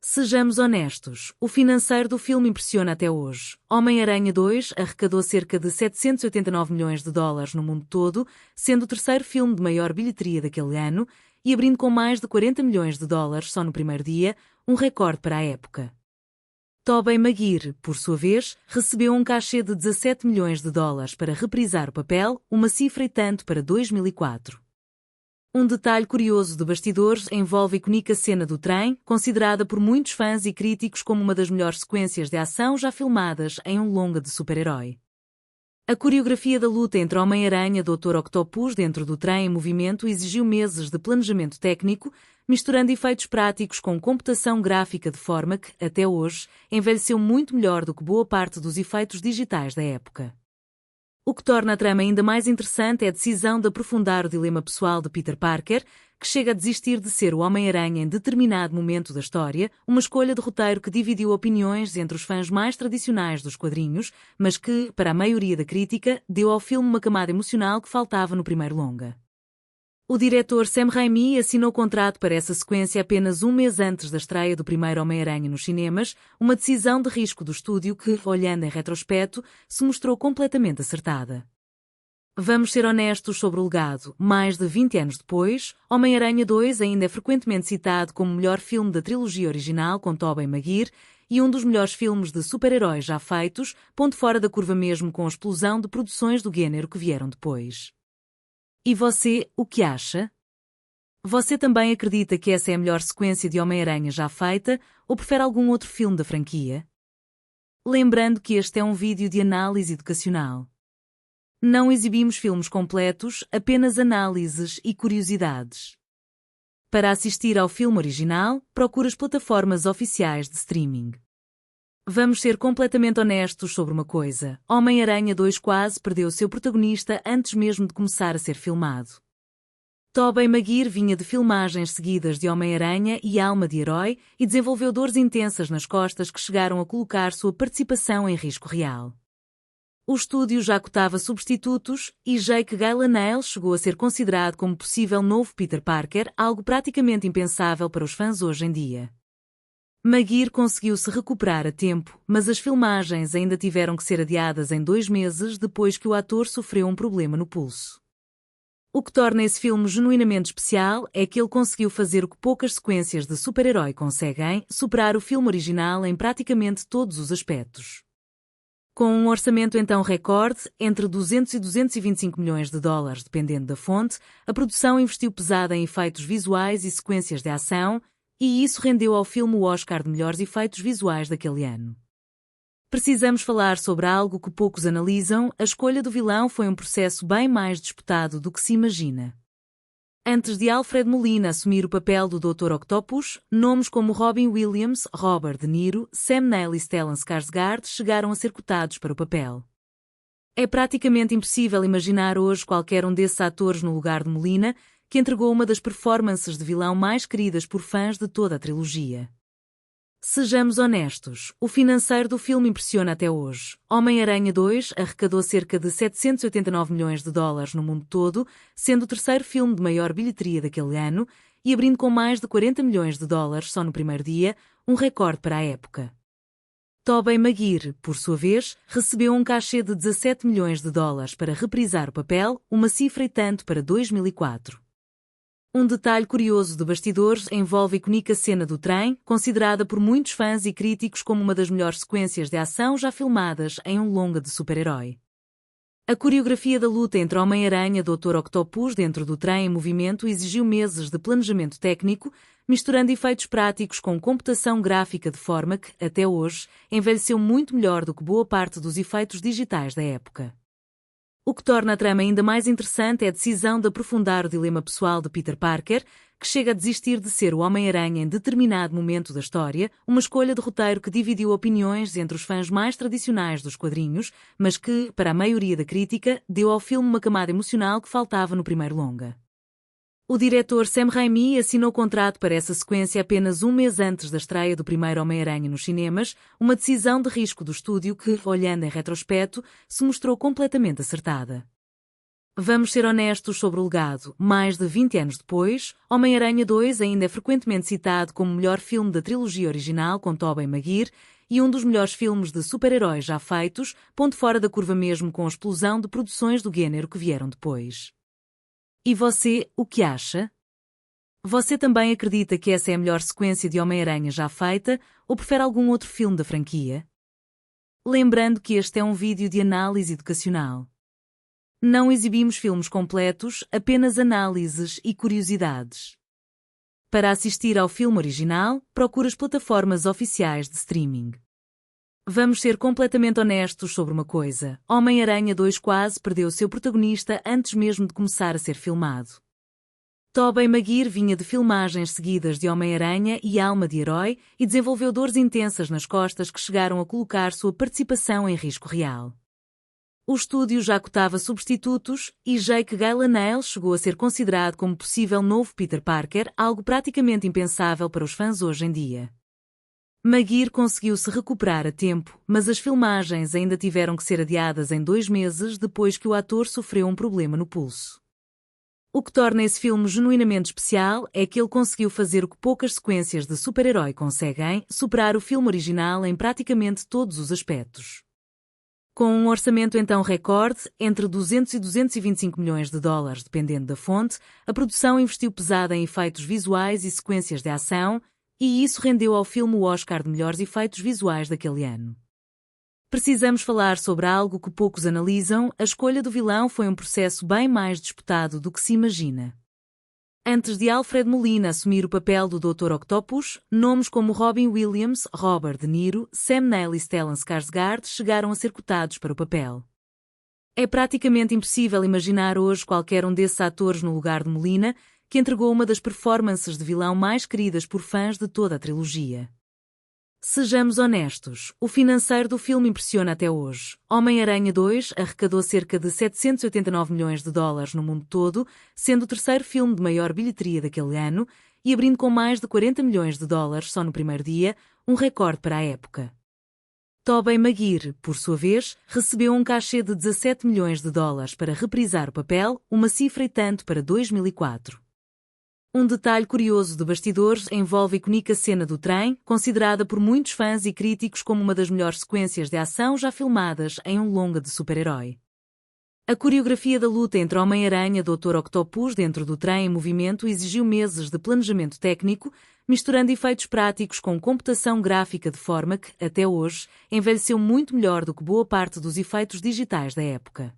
Speaker 7: Sejamos honestos, o financeiro do filme impressiona até hoje. Homem-Aranha 2 arrecadou cerca de 789 milhões de dólares no mundo todo, sendo o terceiro filme de maior bilheteria daquele ano e abrindo com mais de 40 milhões de dólares só no primeiro dia, um recorde para a época. Tobey Maguire, por sua vez, recebeu um cachê de 17 milhões de dólares para reprisar o papel, uma cifra e tanto para 2004. Um detalhe curioso de bastidores envolve a icônica cena do trem, considerada por muitos fãs e críticos como uma das melhores sequências de ação já filmadas em um longa de super-herói. A coreografia da luta entre Homem-Aranha e Dr. Octopus dentro do trem em movimento exigiu meses de planejamento técnico, misturando efeitos práticos com computação gráfica de forma que, até hoje, envelheceu muito melhor do que boa parte dos efeitos digitais da época. O que torna a trama ainda mais interessante é a decisão de aprofundar o dilema pessoal de Peter Parker, que chega a desistir de ser o Homem-Aranha em determinado momento da história, uma escolha de roteiro que dividiu opiniões entre os fãs mais tradicionais dos quadrinhos, mas que, para a maioria da crítica, deu ao filme uma camada emocional que faltava no primeiro longa. O diretor Sam Raimi assinou contrato para essa sequência apenas um mês antes da estreia do primeiro Homem-Aranha nos cinemas, uma decisão de risco do estúdio que, olhando em retrospecto, se mostrou completamente acertada. Vamos ser honestos sobre o legado. Mais de 20 anos depois, Homem-Aranha 2 ainda é frequentemente citado como o melhor filme da trilogia original com Tobey Maguire e um dos melhores filmes de super-heróis já feitos, ponto fora da curva mesmo com a explosão de produções do gênero que vieram depois. E você, o que acha? Você também acredita que essa é a melhor sequência de Homem-Aranha já feita ou prefere algum outro filme da franquia? Lembrando que este é um vídeo de análise educacional. Não exibimos filmes completos, apenas análises e curiosidades. Para assistir ao filme original, procure as plataformas oficiais de streaming. Vamos ser completamente honestos sobre uma coisa. Homem-Aranha 2 quase perdeu seu protagonista antes mesmo de começar a ser filmado. Tobey Maguire vinha de filmagens seguidas de Homem-Aranha e Alma de Herói e desenvolveu dores intensas nas costas que chegaram a colocar sua participação em risco real. O estúdio já cotava substitutos e Jake Gyllenhaal chegou a ser considerado como possível novo Peter Parker, algo praticamente impensável para os fãs hoje em dia. Maguire conseguiu se recuperar a tempo, mas as filmagens ainda tiveram que ser adiadas em 2 meses depois que o ator sofreu um problema no pulso. O que torna esse filme genuinamente especial é que ele conseguiu fazer o que poucas sequências de super-herói conseguem, superar o filme original em praticamente todos os aspectos. Com um orçamento então recorde, entre 200 e 225 milhões de dólares dependendo da fonte, a produção investiu pesada em efeitos visuais e sequências de ação, e isso rendeu ao filme o Oscar de melhores efeitos visuais daquele ano. Precisamos falar sobre algo que poucos analisam: a escolha do vilão foi um processo bem mais disputado do que se imagina. Antes de Alfred Molina assumir o papel do Dr. Octopus, nomes como Robin Williams, Robert De Niro, Sam Neill e Stellan Skarsgård chegaram a ser cotados para o papel. É praticamente impossível imaginar hoje qualquer um desses atores no lugar de Molina, que entregou uma das performances de vilão mais queridas por fãs de toda a trilogia. Sejamos honestos, o financeiro do filme impressiona até hoje. Homem-Aranha 2 arrecadou cerca de 789 milhões de dólares no mundo todo, sendo o terceiro filme de maior bilheteria daquele ano e abrindo com mais de 40 milhões de dólares só no primeiro dia, um recorde para a época. Tobey Maguire, por sua vez, recebeu um cachê de 17 milhões de dólares para reprisar o papel, uma cifra e tanto para 2004. Um detalhe curioso de bastidores envolve a icônica cena do trem, considerada por muitos fãs e críticos como uma das melhores sequências de ação já filmadas em um longa de super-herói. A coreografia da luta entre Homem-Aranha e Dr. Octopus dentro do trem em movimento exigiu meses de planejamento técnico, misturando efeitos práticos com computação gráfica de forma que, até hoje, envelheceu muito melhor do que boa parte dos efeitos digitais da época. O que torna a trama ainda mais interessante é a decisão de aprofundar o dilema pessoal de Peter Parker, que chega a desistir de ser o Homem-Aranha em determinado momento da história, uma escolha de roteiro que dividiu opiniões entre os fãs mais tradicionais dos quadrinhos, mas que, para a maioria da crítica, deu ao filme uma camada emocional que faltava no primeiro longa. O diretor Sam Raimi assinou contrato para essa sequência apenas um mês antes da estreia do primeiro Homem-Aranha nos cinemas, uma decisão de risco do estúdio que, olhando em retrospecto, se mostrou completamente acertada. Vamos ser honestos sobre o legado. Mais de 20 anos depois, Homem-Aranha 2 ainda é frequentemente citado como o melhor filme da trilogia original com Tobey Maguire e um dos melhores filmes de super-heróis já feitos, ponto fora da curva mesmo com a explosão de produções do gênero que vieram depois. E você, o que acha? Você também acredita que essa é a melhor sequência de Homem-Aranha já feita ou prefere algum outro filme da franquia? Lembrando que este é um vídeo de análise educacional. Não exibimos filmes completos, apenas análises e curiosidades. Para assistir ao filme original, procure as plataformas oficiais de streaming. Vamos ser completamente honestos sobre uma coisa. Homem-Aranha 2 quase perdeu seu protagonista antes mesmo de começar a ser filmado. Tobey Maguire vinha de filmagens seguidas de Homem-Aranha e Alma de Herói e desenvolveu dores intensas nas costas que chegaram a colocar sua participação em risco real. O estúdio já cotava substitutos e Jake Gyllenhaal chegou a ser considerado como possível novo Peter Parker, algo praticamente impensável para os fãs hoje em dia. Maguire conseguiu se recuperar a tempo, mas as filmagens ainda tiveram que ser adiadas em 2 meses depois que o ator sofreu um problema no pulso. O que torna esse filme genuinamente especial é que ele conseguiu fazer o que poucas sequências de super-herói conseguem, superar o filme original em praticamente todos os aspectos. Com um orçamento então recorde, entre 200 e 225 milhões de dólares, dependendo da fonte, a produção investiu pesada em efeitos visuais e sequências de ação, e isso rendeu ao filme o Oscar de melhores efeitos visuais daquele ano. Precisamos falar sobre algo que poucos analisam: a escolha do vilão foi um processo bem mais disputado do que se imagina. Antes de Alfred Molina assumir o papel do Dr. Octopus, nomes como Robin Williams, Robert De Niro, Sam Neill e Stellan Skarsgård chegaram a ser cotados para o papel. É praticamente impossível imaginar hoje qualquer um desses atores no lugar de Molina, que entregou uma das performances de vilão mais queridas por fãs de toda a trilogia. Sejamos honestos, o financeiro do filme impressiona até hoje. Homem-Aranha 2 arrecadou cerca de 789 milhões de dólares no mundo todo, sendo o terceiro filme de maior bilheteria daquele ano e abrindo com mais de 40 milhões de dólares só no primeiro dia, um recorde para a época. Tobey Maguire, por sua vez, recebeu um cachê de 17 milhões de dólares para reprisar o papel, uma cifra e tanto para 2004. Um detalhe curioso de bastidores envolve a icónica cena do trem, considerada por muitos fãs e críticos como uma das melhores sequências de ação já filmadas em um longa de super-herói. A coreografia da luta entre Homem-Aranha e Dr. Octopus dentro do trem em movimento exigiu meses de planejamento técnico, misturando efeitos práticos com computação gráfica de forma que, até hoje, envelheceu muito melhor do que boa parte dos efeitos digitais da época.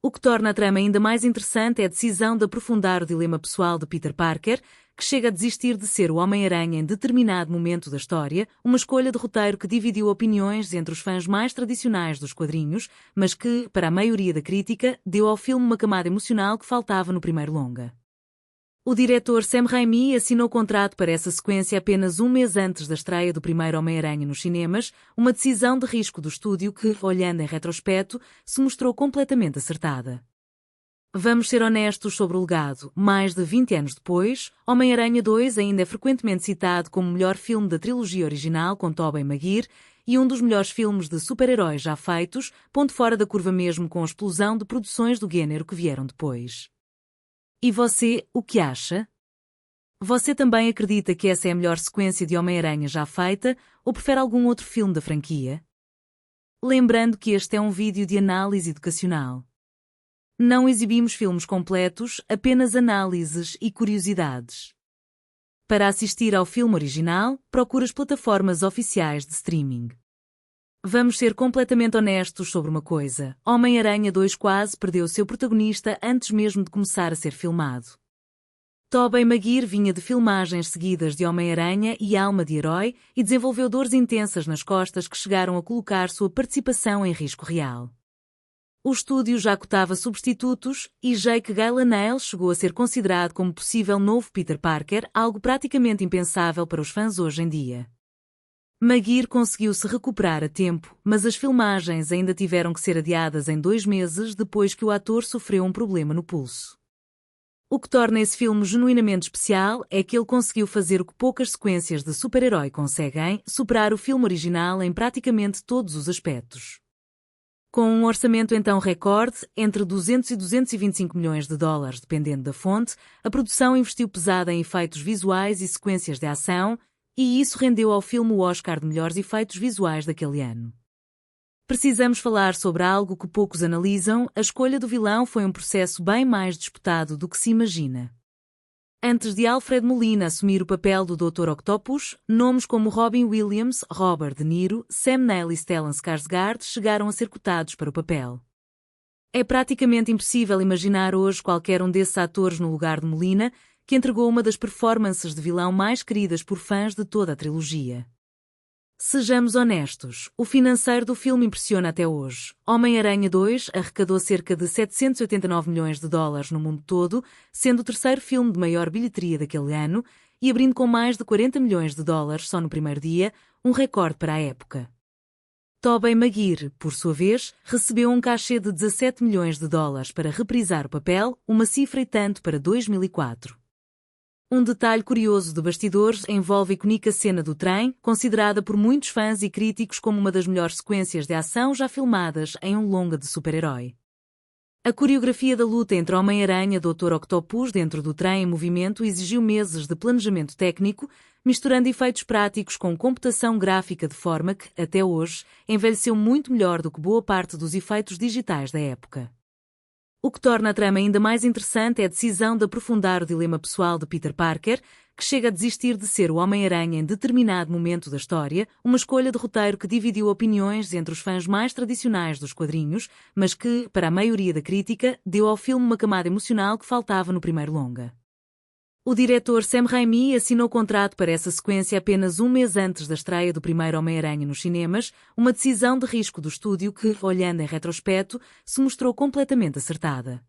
Speaker 7: O que torna a trama ainda mais interessante é a decisão de aprofundar o dilema pessoal de Peter Parker, que chega a desistir de ser o Homem-Aranha em determinado momento da história, uma escolha de roteiro que dividiu opiniões entre os fãs mais tradicionais dos quadrinhos, mas que, para a maioria da crítica, deu ao filme uma camada emocional que faltava no primeiro longa. O diretor Sam Raimi assinou contrato para essa sequência apenas um mês antes da estreia do primeiro Homem-Aranha nos cinemas, uma decisão de risco do estúdio que, olhando em retrospecto, se mostrou completamente acertada. Vamos ser honestos sobre o legado. Mais de 20 anos depois, Homem-Aranha 2 ainda é frequentemente citado como o melhor filme da trilogia original com Tobey Maguire e um dos melhores filmes de super-heróis já feitos, ponto fora da curva mesmo com a explosão de produções do gênero que vieram depois. E você, o que acha? Você também acredita que essa é a melhor sequência de Homem-Aranha já feita ou prefere algum outro filme da franquia? Lembrando que este é um vídeo de análise educacional. Não exibimos filmes completos, apenas análises e curiosidades. Para assistir ao filme original, procure as plataformas oficiais de streaming. Vamos ser completamente honestos sobre uma coisa: Homem-Aranha 2 quase perdeu seu protagonista antes mesmo de começar a ser filmado. Tobey Maguire vinha de filmagens seguidas de Homem-Aranha e Alma de Herói e desenvolveu dores intensas nas costas que chegaram a colocar sua participação em risco real. O estúdio já cotava substitutos e Jake Gyllenhaal chegou a ser considerado como possível novo Peter Parker, algo praticamente impensável para os fãs hoje em dia. Maguire conseguiu se recuperar a tempo, mas as filmagens ainda tiveram que ser adiadas em 2 meses depois que o ator sofreu um problema no pulso. O que torna esse filme genuinamente especial é que ele conseguiu fazer o que poucas sequências de super-herói conseguem: superar o filme original em praticamente todos os aspectos. Com um orçamento então recorde, entre 200 e 225 milhões de dólares, dependendo da fonte, a produção investiu pesada em efeitos visuais e sequências de ação, e isso rendeu ao filme o Oscar de melhores efeitos visuais daquele ano. Precisamos falar sobre algo que poucos analisam: a escolha do vilão foi um processo bem mais disputado do que se imagina. Antes de Alfred Molina assumir o papel do Dr. Octopus, nomes como Robin Williams, Robert De Niro, Sam Neill e Stellan Skarsgård chegaram a ser cotados para o papel. É praticamente impossível imaginar hoje qualquer um desses atores no lugar de Molina, que entregou uma das performances de vilão mais queridas por fãs de toda a trilogia. Sejamos honestos, o financeiro do filme impressiona até hoje. Homem-Aranha 2 arrecadou cerca de 789 milhões de dólares no mundo todo, sendo o terceiro filme de maior bilheteria daquele ano e abrindo com mais de 40 milhões de dólares só no primeiro dia, um recorde para a época. Tobey Maguire, por sua vez, recebeu um cachê de 17 milhões de dólares para reprisar o papel, uma cifra e tanto para 2004. Um detalhe curioso de bastidores envolve a icónica cena do trem, considerada por muitos fãs e críticos como uma das melhores sequências de ação já filmadas em um longa de super-herói. A coreografia da luta entre Homem-Aranha e Dr. Octopus dentro do trem em movimento exigiu meses de planejamento técnico, misturando efeitos práticos com computação gráfica de forma que, até hoje, envelheceu muito melhor do que boa parte dos efeitos digitais da época. O que torna a trama ainda mais interessante é a decisão de aprofundar o dilema pessoal de Peter Parker, que chega a desistir de ser o Homem-Aranha em determinado momento da história, uma escolha de roteiro que dividiu opiniões entre os fãs mais tradicionais dos quadrinhos, mas que, para a maioria da crítica, deu ao filme uma camada emocional que faltava no primeiro longa. O diretor Sam Raimi assinou contrato para essa sequência apenas um mês antes da estreia do primeiro Homem-Aranha nos cinemas, uma decisão de risco do estúdio que, olhando em retrospecto, se mostrou completamente acertada.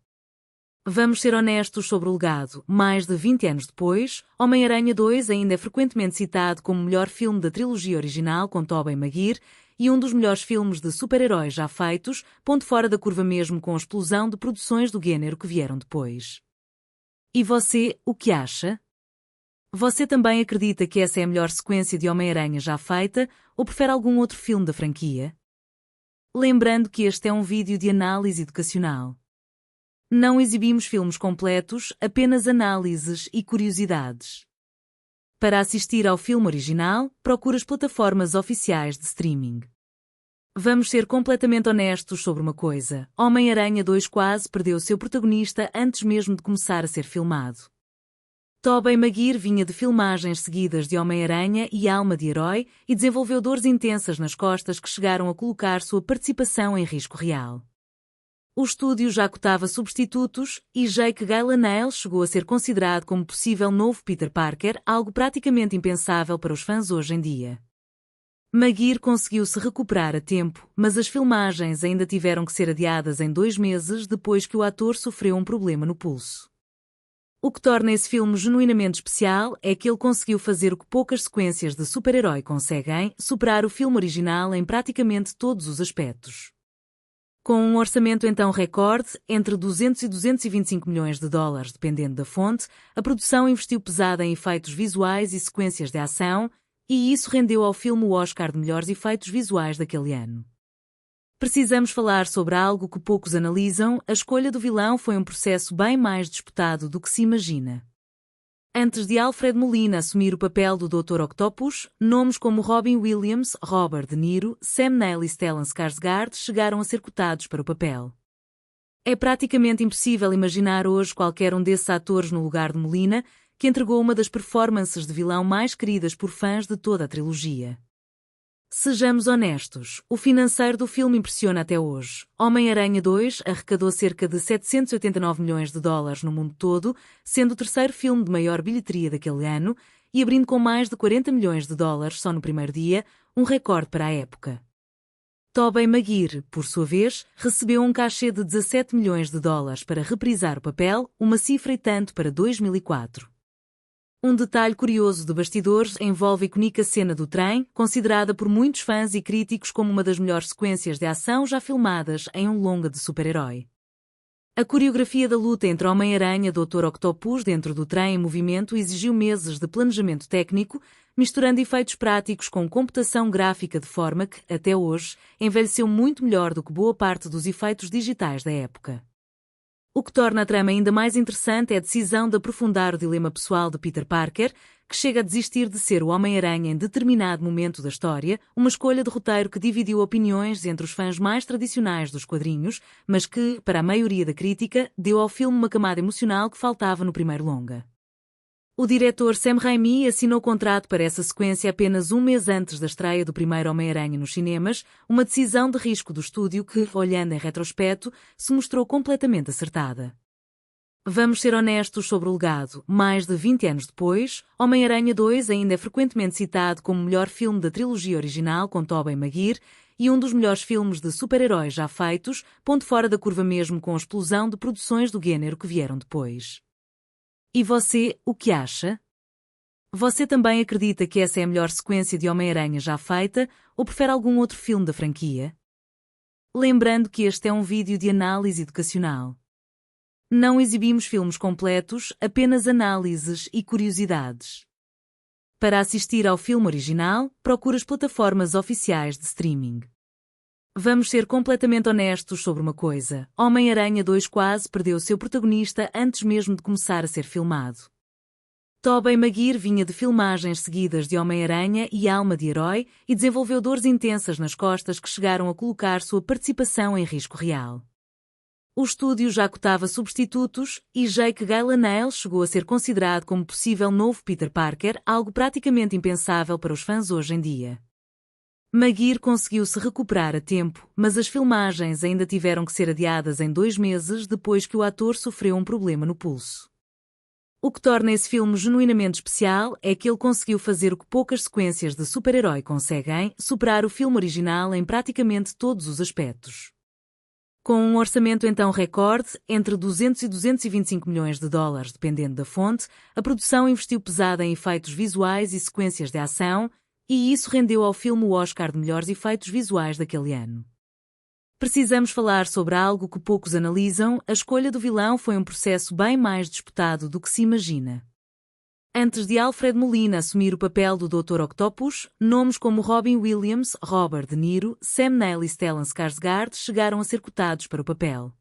Speaker 7: Vamos ser honestos sobre o legado. Mais de 20 anos depois, Homem-Aranha 2 ainda é frequentemente citado como o melhor filme da trilogia original com Tobey Maguire e um dos melhores filmes de super-heróis já feitos, ponto fora da curva mesmo com a explosão de produções do gênero que vieram depois. E você, o que acha? Você também acredita que essa é a melhor sequência de Homem-Aranha já feita ou prefere algum outro filme da franquia? Lembrando que este é um vídeo de análise educacional. Não exibimos filmes completos, apenas análises e curiosidades. Para assistir ao filme original, procure as plataformas oficiais de streaming. Vamos ser completamente honestos sobre uma coisa. Homem-Aranha 2 quase perdeu seu protagonista antes mesmo de começar a ser filmado. Tobey Maguire vinha de filmagens seguidas de Homem-Aranha e Alma de Herói e desenvolveu dores intensas nas costas que chegaram a colocar sua participação em risco real. O estúdio já cotava substitutos e Jake Gyllenhaal chegou a ser considerado como possível novo Peter Parker, algo praticamente impensável para os fãs hoje em dia. Maguire conseguiu se recuperar a tempo, mas as filmagens ainda tiveram que ser adiadas em 2 meses depois que o ator sofreu um problema no pulso. O que torna esse filme genuinamente especial é que ele conseguiu fazer o que poucas sequências de super-herói conseguem, superar o filme original em praticamente todos os aspectos. Com um orçamento então recorde, entre 200 e 225 milhões de dólares dependendo da fonte, a produção investiu pesada em efeitos visuais e sequências de ação, e isso rendeu ao filme o Oscar de melhores efeitos visuais daquele ano. Precisamos falar sobre algo que poucos analisam: a escolha do vilão foi um processo bem mais disputado do que se imagina. Antes de Alfred Molina assumir o papel do Dr. Octopus, nomes como Robin Williams, Robert De Niro, Sam Neill e Stellan Skarsgård chegaram a ser cotados para o papel. É praticamente impossível imaginar hoje qualquer um desses atores no lugar de Molina, que entregou uma das performances de vilão mais queridas por fãs de toda a trilogia. Sejamos honestos, o financeiro do filme impressiona até hoje. Homem-Aranha 2 arrecadou cerca de 789 milhões de dólares no mundo todo, sendo o terceiro filme de maior bilheteria daquele ano e abrindo com mais de 40 milhões de dólares só no primeiro dia, um recorde para a época. Tobey Maguire, por sua vez, recebeu um cachê de 17 milhões de dólares para reprisar o papel, uma cifra e tanto para 2004. Um detalhe curioso de bastidores envolve a icônica cena do trem, considerada por muitos fãs e críticos como uma das melhores sequências de ação já filmadas em um longa de super-herói. A coreografia da luta entre Homem-Aranha e Dr. Octopus dentro do trem em movimento exigiu meses de planejamento técnico, misturando efeitos práticos com computação gráfica de forma que, até hoje, envelheceu muito melhor do que boa parte dos efeitos digitais da época. O que torna a trama ainda mais interessante é a decisão de aprofundar o dilema pessoal de Peter Parker, que chega a desistir de ser o Homem-Aranha em determinado momento da história, uma escolha de roteiro que dividiu opiniões entre os fãs mais tradicionais dos quadrinhos, mas que, para a maioria da crítica, deu ao filme uma camada emocional que faltava no primeiro longa. O diretor Sam Raimi assinou contrato para essa sequência apenas um mês antes da estreia do primeiro Homem-Aranha nos cinemas, uma decisão de risco do estúdio que, olhando em retrospecto, se mostrou completamente acertada. Vamos ser honestos sobre o legado. Mais de 20 anos depois, Homem-Aranha 2 ainda é frequentemente citado como o melhor filme da trilogia original com Tobey Maguire e um dos melhores filmes de super-heróis já feitos, ponto fora da curva mesmo com a explosão de produções do gênero que vieram depois. E você, o que acha? Você também acredita que essa é a melhor sequência de Homem-Aranha já feita ou prefere algum outro filme da franquia? Lembrando que este é um vídeo de análise educacional. Não exibimos filmes completos, apenas análises e curiosidades. Para assistir ao filme original, procure as plataformas oficiais de streaming. Vamos ser completamente honestos sobre uma coisa. Homem-Aranha 2 quase perdeu seu protagonista antes mesmo de começar a ser filmado. Tobey Maguire vinha de filmagens seguidas de Homem-Aranha e Alma de Herói e desenvolveu dores intensas nas costas que chegaram a colocar sua participação em risco real. O estúdio já cotava substitutos e Jake Gyllenhaal chegou a ser considerado como possível novo Peter Parker, algo praticamente impensável para os fãs hoje em dia. Maguire conseguiu se recuperar a tempo, mas as filmagens ainda tiveram que ser adiadas em 2 meses depois que o ator sofreu um problema no pulso. O que torna esse filme genuinamente especial é que ele conseguiu fazer o que poucas sequências de super-herói conseguem, superar o filme original em praticamente todos os aspectos. Com um orçamento então recorde, entre 200 e 225 milhões de dólares dependendo da fonte, a produção investiu pesada em efeitos visuais e sequências de ação, e isso rendeu ao filme o Oscar de melhores efeitos visuais daquele ano. Precisamos falar sobre algo que poucos analisam: a escolha do vilão foi um processo bem mais disputado do que se imagina. Antes de Alfred Molina assumir o papel do Dr. Octopus, nomes como Robin Williams, Robert De Niro, Sam Neill e Stellan Skarsgård chegaram a ser cotados para o papel.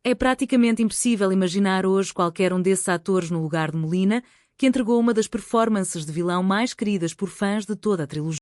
Speaker 7: É praticamente impossível imaginar hoje qualquer um desses atores no lugar de Molina, que entregou uma das performances de vilão mais queridas por fãs de toda a trilogia.